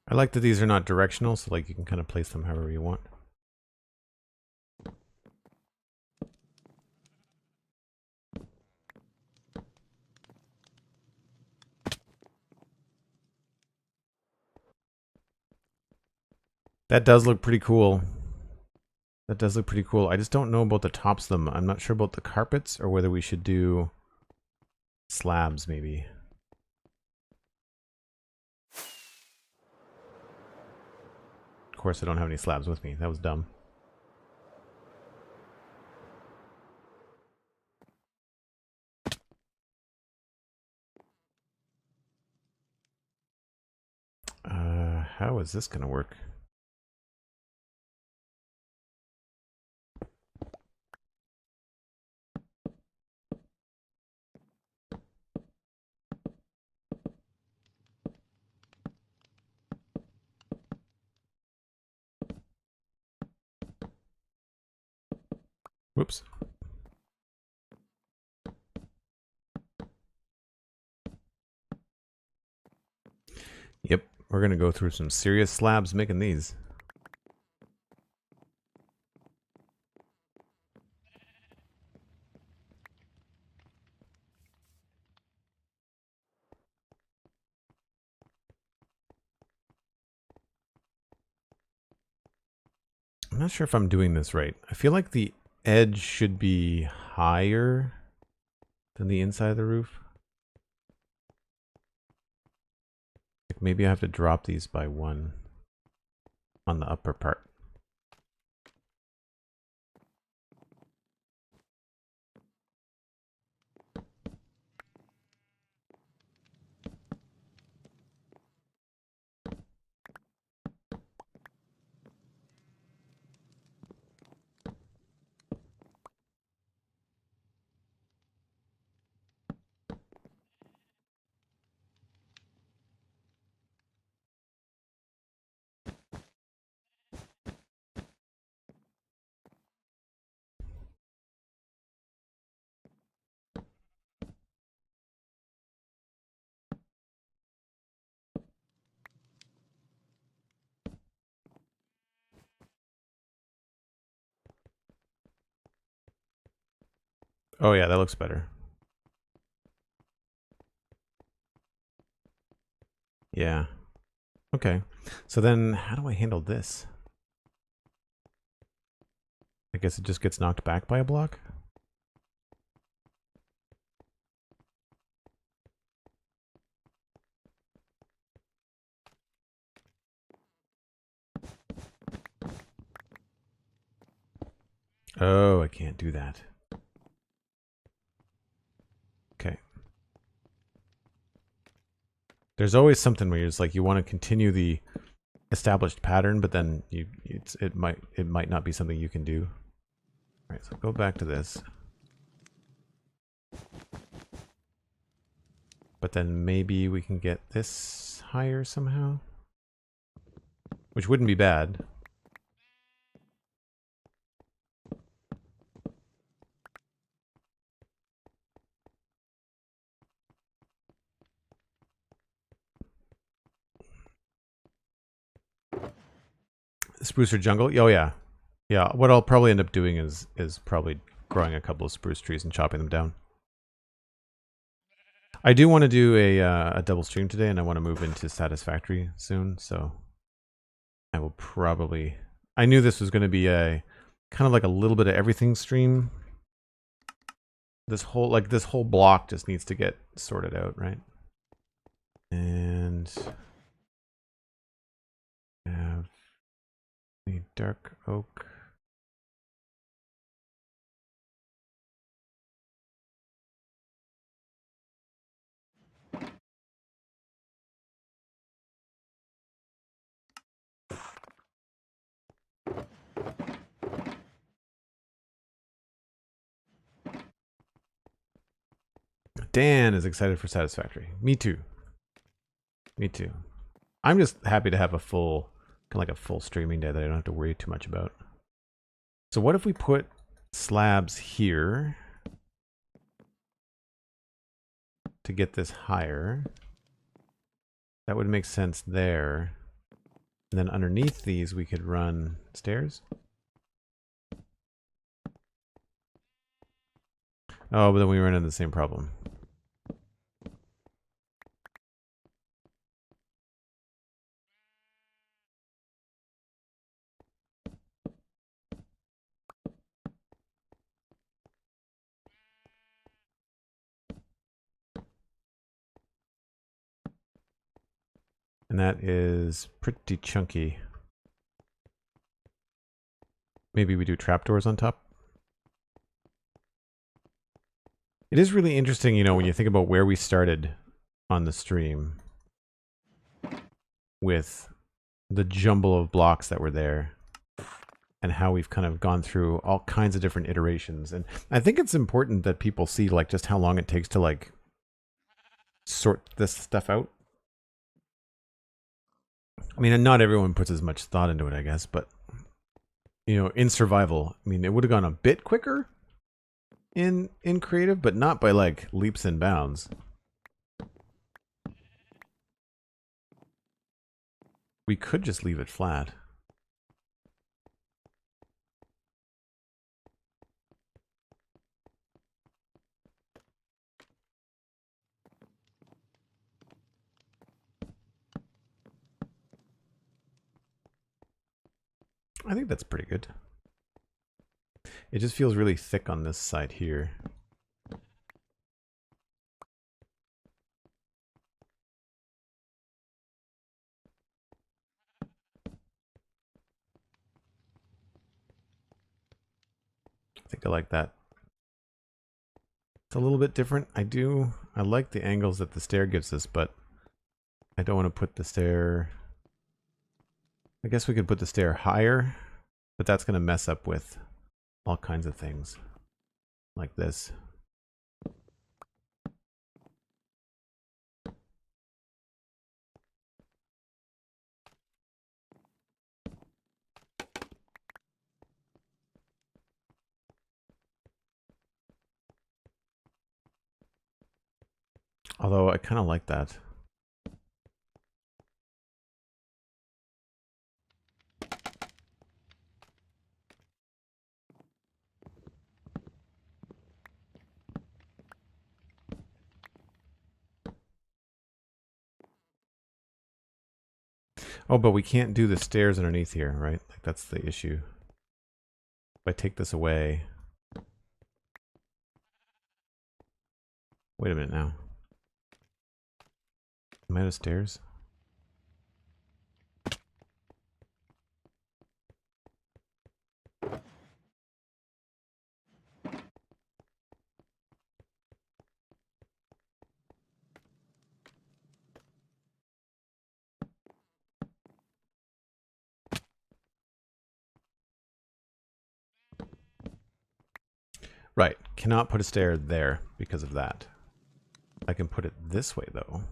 I like that these are not directional, so like you can kind of place them however you want. That does look pretty cool. That does look pretty cool. I just don't know about the tops of them. I'm not sure about the carpets or whether we should do slabs maybe. Of course I don't have any slabs with me. That was dumb. How is this gonna work? Whoops. Yep, we're gonna go through some serious slabs making these. I'm not sure if I'm doing this right. I feel like the edge should be higher than the inside of the roof. Like maybe I have to drop these by one on the upper part. Oh yeah, that looks better. Yeah. Okay. So then how do I handle this? I guess it just gets knocked back by a block? Oh, I can't do that. Okay. There's always something where you're just like you want to continue the established pattern, but then it might not be something you can do. All right, so go back to this. But then maybe we can get this higher somehow. Which wouldn't be bad. Spruce or jungle? Oh yeah. Yeah, what I'll probably end up doing is probably growing a couple of spruce trees and chopping them down. I do want to do a double stream today, and I want to move into Satisfactory soon, so I will probably... I knew this was going to be a kind of like a little bit of everything stream. This whole block just needs to get sorted out, right? And have the dark oak. Dan is excited for Satisfactory. Me too. Me too. I'm just happy to have a full, kind of like a full streaming day that I don't have to worry too much about. So what if we put slabs here to get this higher? That would make sense there. And then underneath these, we could run stairs. Oh, but then we run into the same problem. And that is pretty chunky. Maybe we do trapdoors on top. It is really interesting, you know, when you think about where we started on the stream with the jumble of blocks that were there and how we've kind of gone through all kinds of different iterations. And I think it's important that people see like just how long it takes to like sort this stuff out. I mean, and not everyone puts as much thought into it, I guess, but you know, in survival, I mean, it would have gone a bit quicker in creative, but not by like leaps and bounds. We could just leave it flat. I think that's pretty good. It just feels really thick on this side here. I think I like that. It's a little bit different. I like the angles that the stair gives us, but I don't want to put the stair... I guess we could put the stair higher, but that's going to mess up with all kinds of things like this. Although I kind of like that. Oh, but we can't do the stairs underneath here, right? Like that's the issue. If I take this away... Wait a minute now. Am I out of stairs? Right. Cannot put a stair there because of that. I can put it this way, though.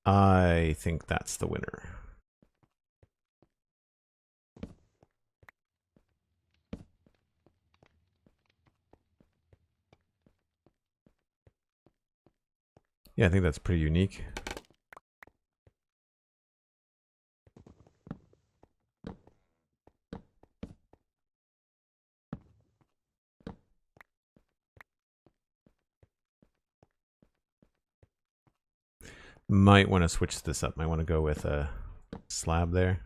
I think that's the winner. Yeah, I think that's pretty unique. Might want to switch this up. Might want to go with a slab there.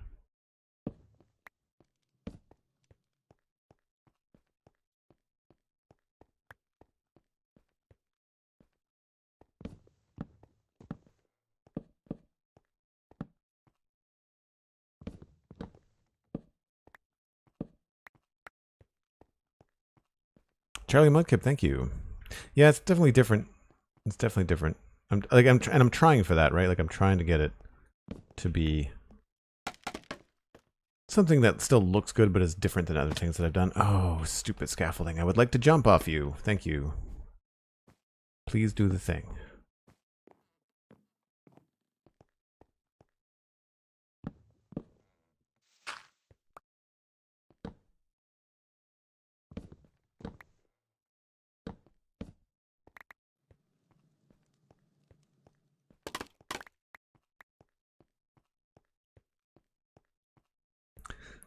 Charlie Mudkip, thank you. Yeah, it's definitely different. It's definitely different. I'm trying for that, right? Like I'm trying to get it to be something that still looks good, but is different than other things that I've done. Oh, stupid scaffolding! I would like to jump off you. Thank you. Please do the thing.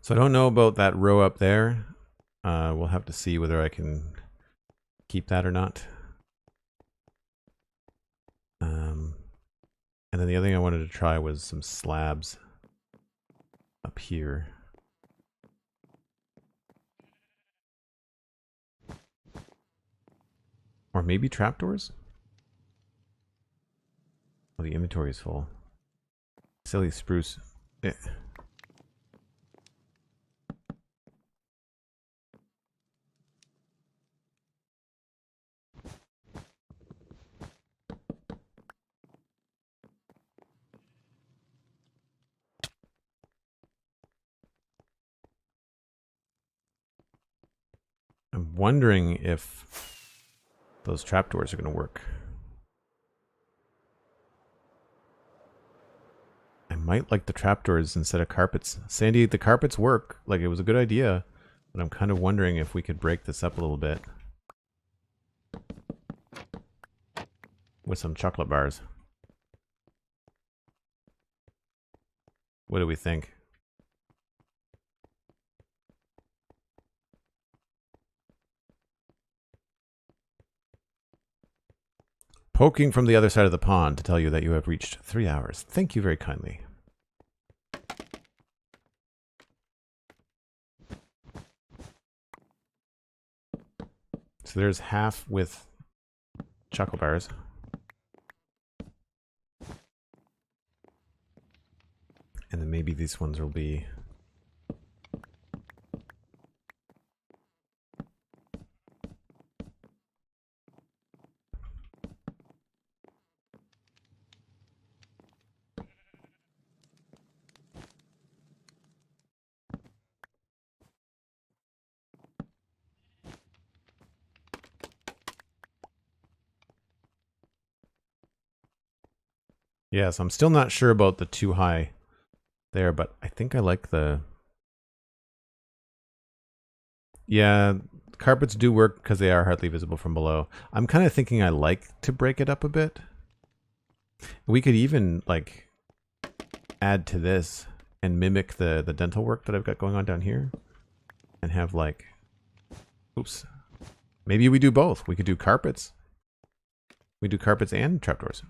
So I don't know about that row up there. We'll have to see whether I can keep that or not. And then the other thing I wanted to try was some slabs up here. Or maybe trapdoors? Oh, the inventory is full. Silly spruce. Eh. I'm wondering if those trapdoors are going to work. I might like the trapdoors instead of carpets. Sandy, the carpets work. Like, it was a good idea. But I'm kind of wondering if we could break this up a little bit. With some chocolate bars. What do we think? Poking from the other side of the pond to tell you that you have reached 3 hours. Thank you very kindly. So there's half with chocolate bars. And then maybe these ones will be... Yeah, so I'm still not sure about the too high there, but I think I like the... Yeah, carpets do work because they are hardly visible from below. I'm kind of thinking I like to break it up a bit. We could even, like, add to this and mimic the dental work that I've got going on down here. And have, like... Oops. Maybe we do both. We could do carpets. We do carpets and trapdoors.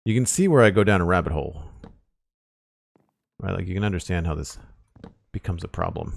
You can see where I go down a rabbit hole. Right, like you can understand how this becomes a problem.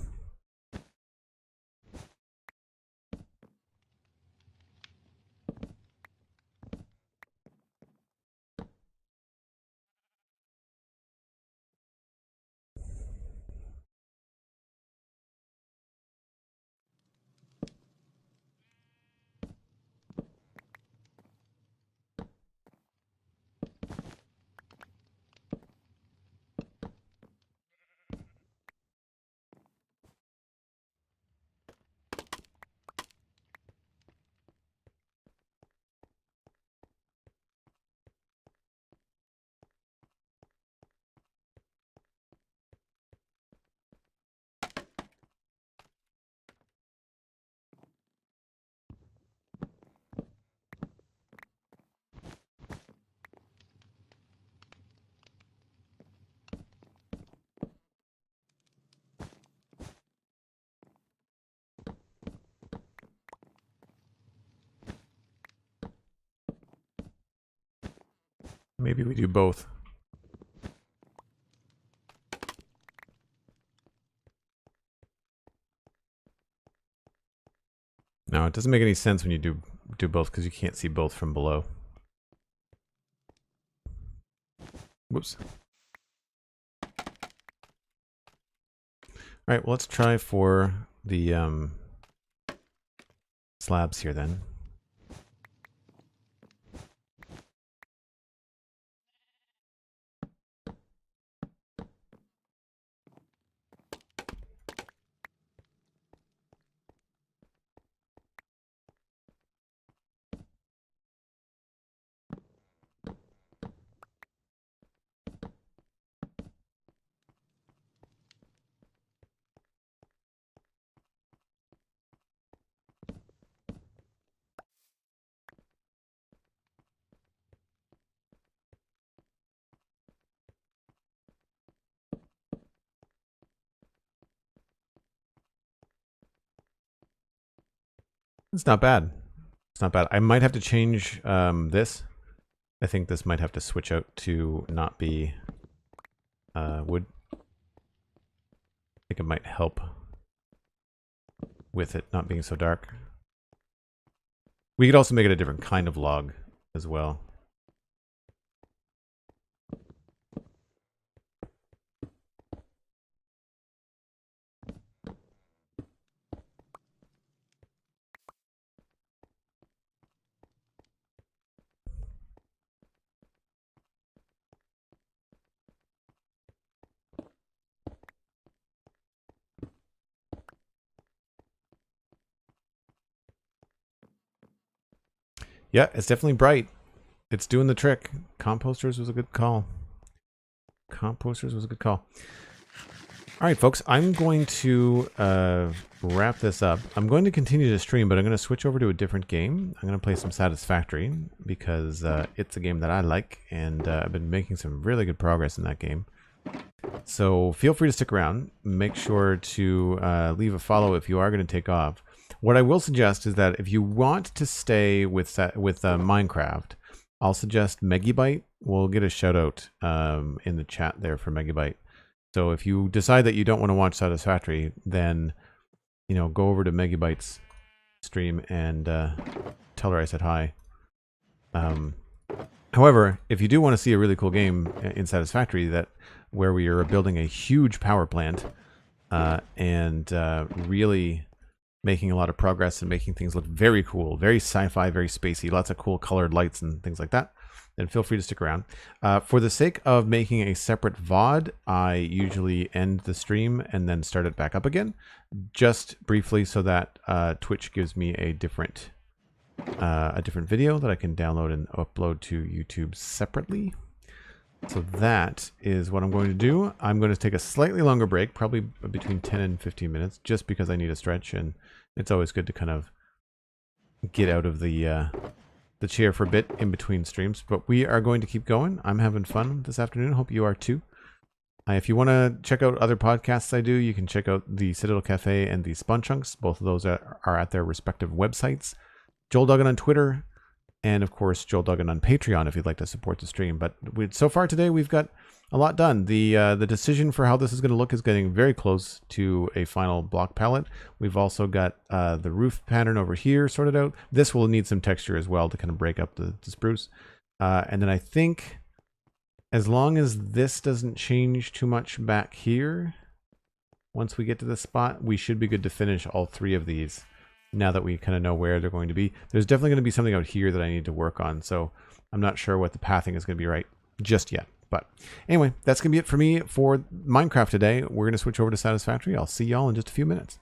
Maybe we do both. No, it doesn't make any sense when you do both because you can't see both from below. Whoops. All right, well, let's try for the slabs here then. It's not bad. It's not bad. I might have to change this. I think this might have to switch out to not be wood. I think it might help with it not being so dark. We could also make it a different kind of log as well. Yeah, it's definitely bright. It's doing the trick. Composters was a good call. Composters was a good call. All right, folks, I'm going to wrap this up. I'm going to continue to stream, but I'm going to switch over to a different game. I'm going to play some Satisfactory because it's a game that I like, and I've been making some really good progress in that game. So feel free to stick around. Make sure to leave a follow if you are going to take off. What I will suggest is that if you want to stay with Minecraft, I'll suggest Megabyte. We'll get a shout out in the chat there for Megabyte. So if you decide that you don't want to watch Satisfactory, then go over to Megabyte's stream and tell her I said hi. However, if you do want to see a really cool game in Satisfactory where we are building a huge power plant and really making a lot of progress and making things look very cool, very sci-fi, very spacey, lots of cool colored lights and things like that, then feel free to stick around. For the sake of making a separate VOD, I usually end the stream and then start it back up again, just briefly so that Twitch gives me a different video that I can download and upload to YouTube separately. So that is what I'm going to do. I'm going to take a slightly longer break, probably between 10 and 15 minutes, just because I need a stretch, and it's always good to kind of get out of the chair for a bit in between streams. But we are going to keep going. I'm having fun this afternoon. Hope you are too. If you want to check out other podcasts I do, you can check out the Citadel Cafe and the Spun Chunks. Both of those are at their respective websites. Joel Duggan on Twitter. And of course, Joel Duggan on Patreon if you'd like to support the stream. But so far today, we've got a lot done. The decision for how this is going to look is getting very close to a final block palette. We've also got the roof pattern over here sorted out. This will need some texture as well to kind of break up the spruce. And then I think as long as this doesn't change too much back here, once we get to this spot, we should be good to finish all three of these. Now that we kind of know where they're going to be. There's definitely going to be something out here that I need to work on, so I'm not sure what the pathing is going to be right just yet. But anyway, that's going to be it for me for Minecraft today. We're going to switch over to Satisfactory. I'll see y'all in just a few minutes.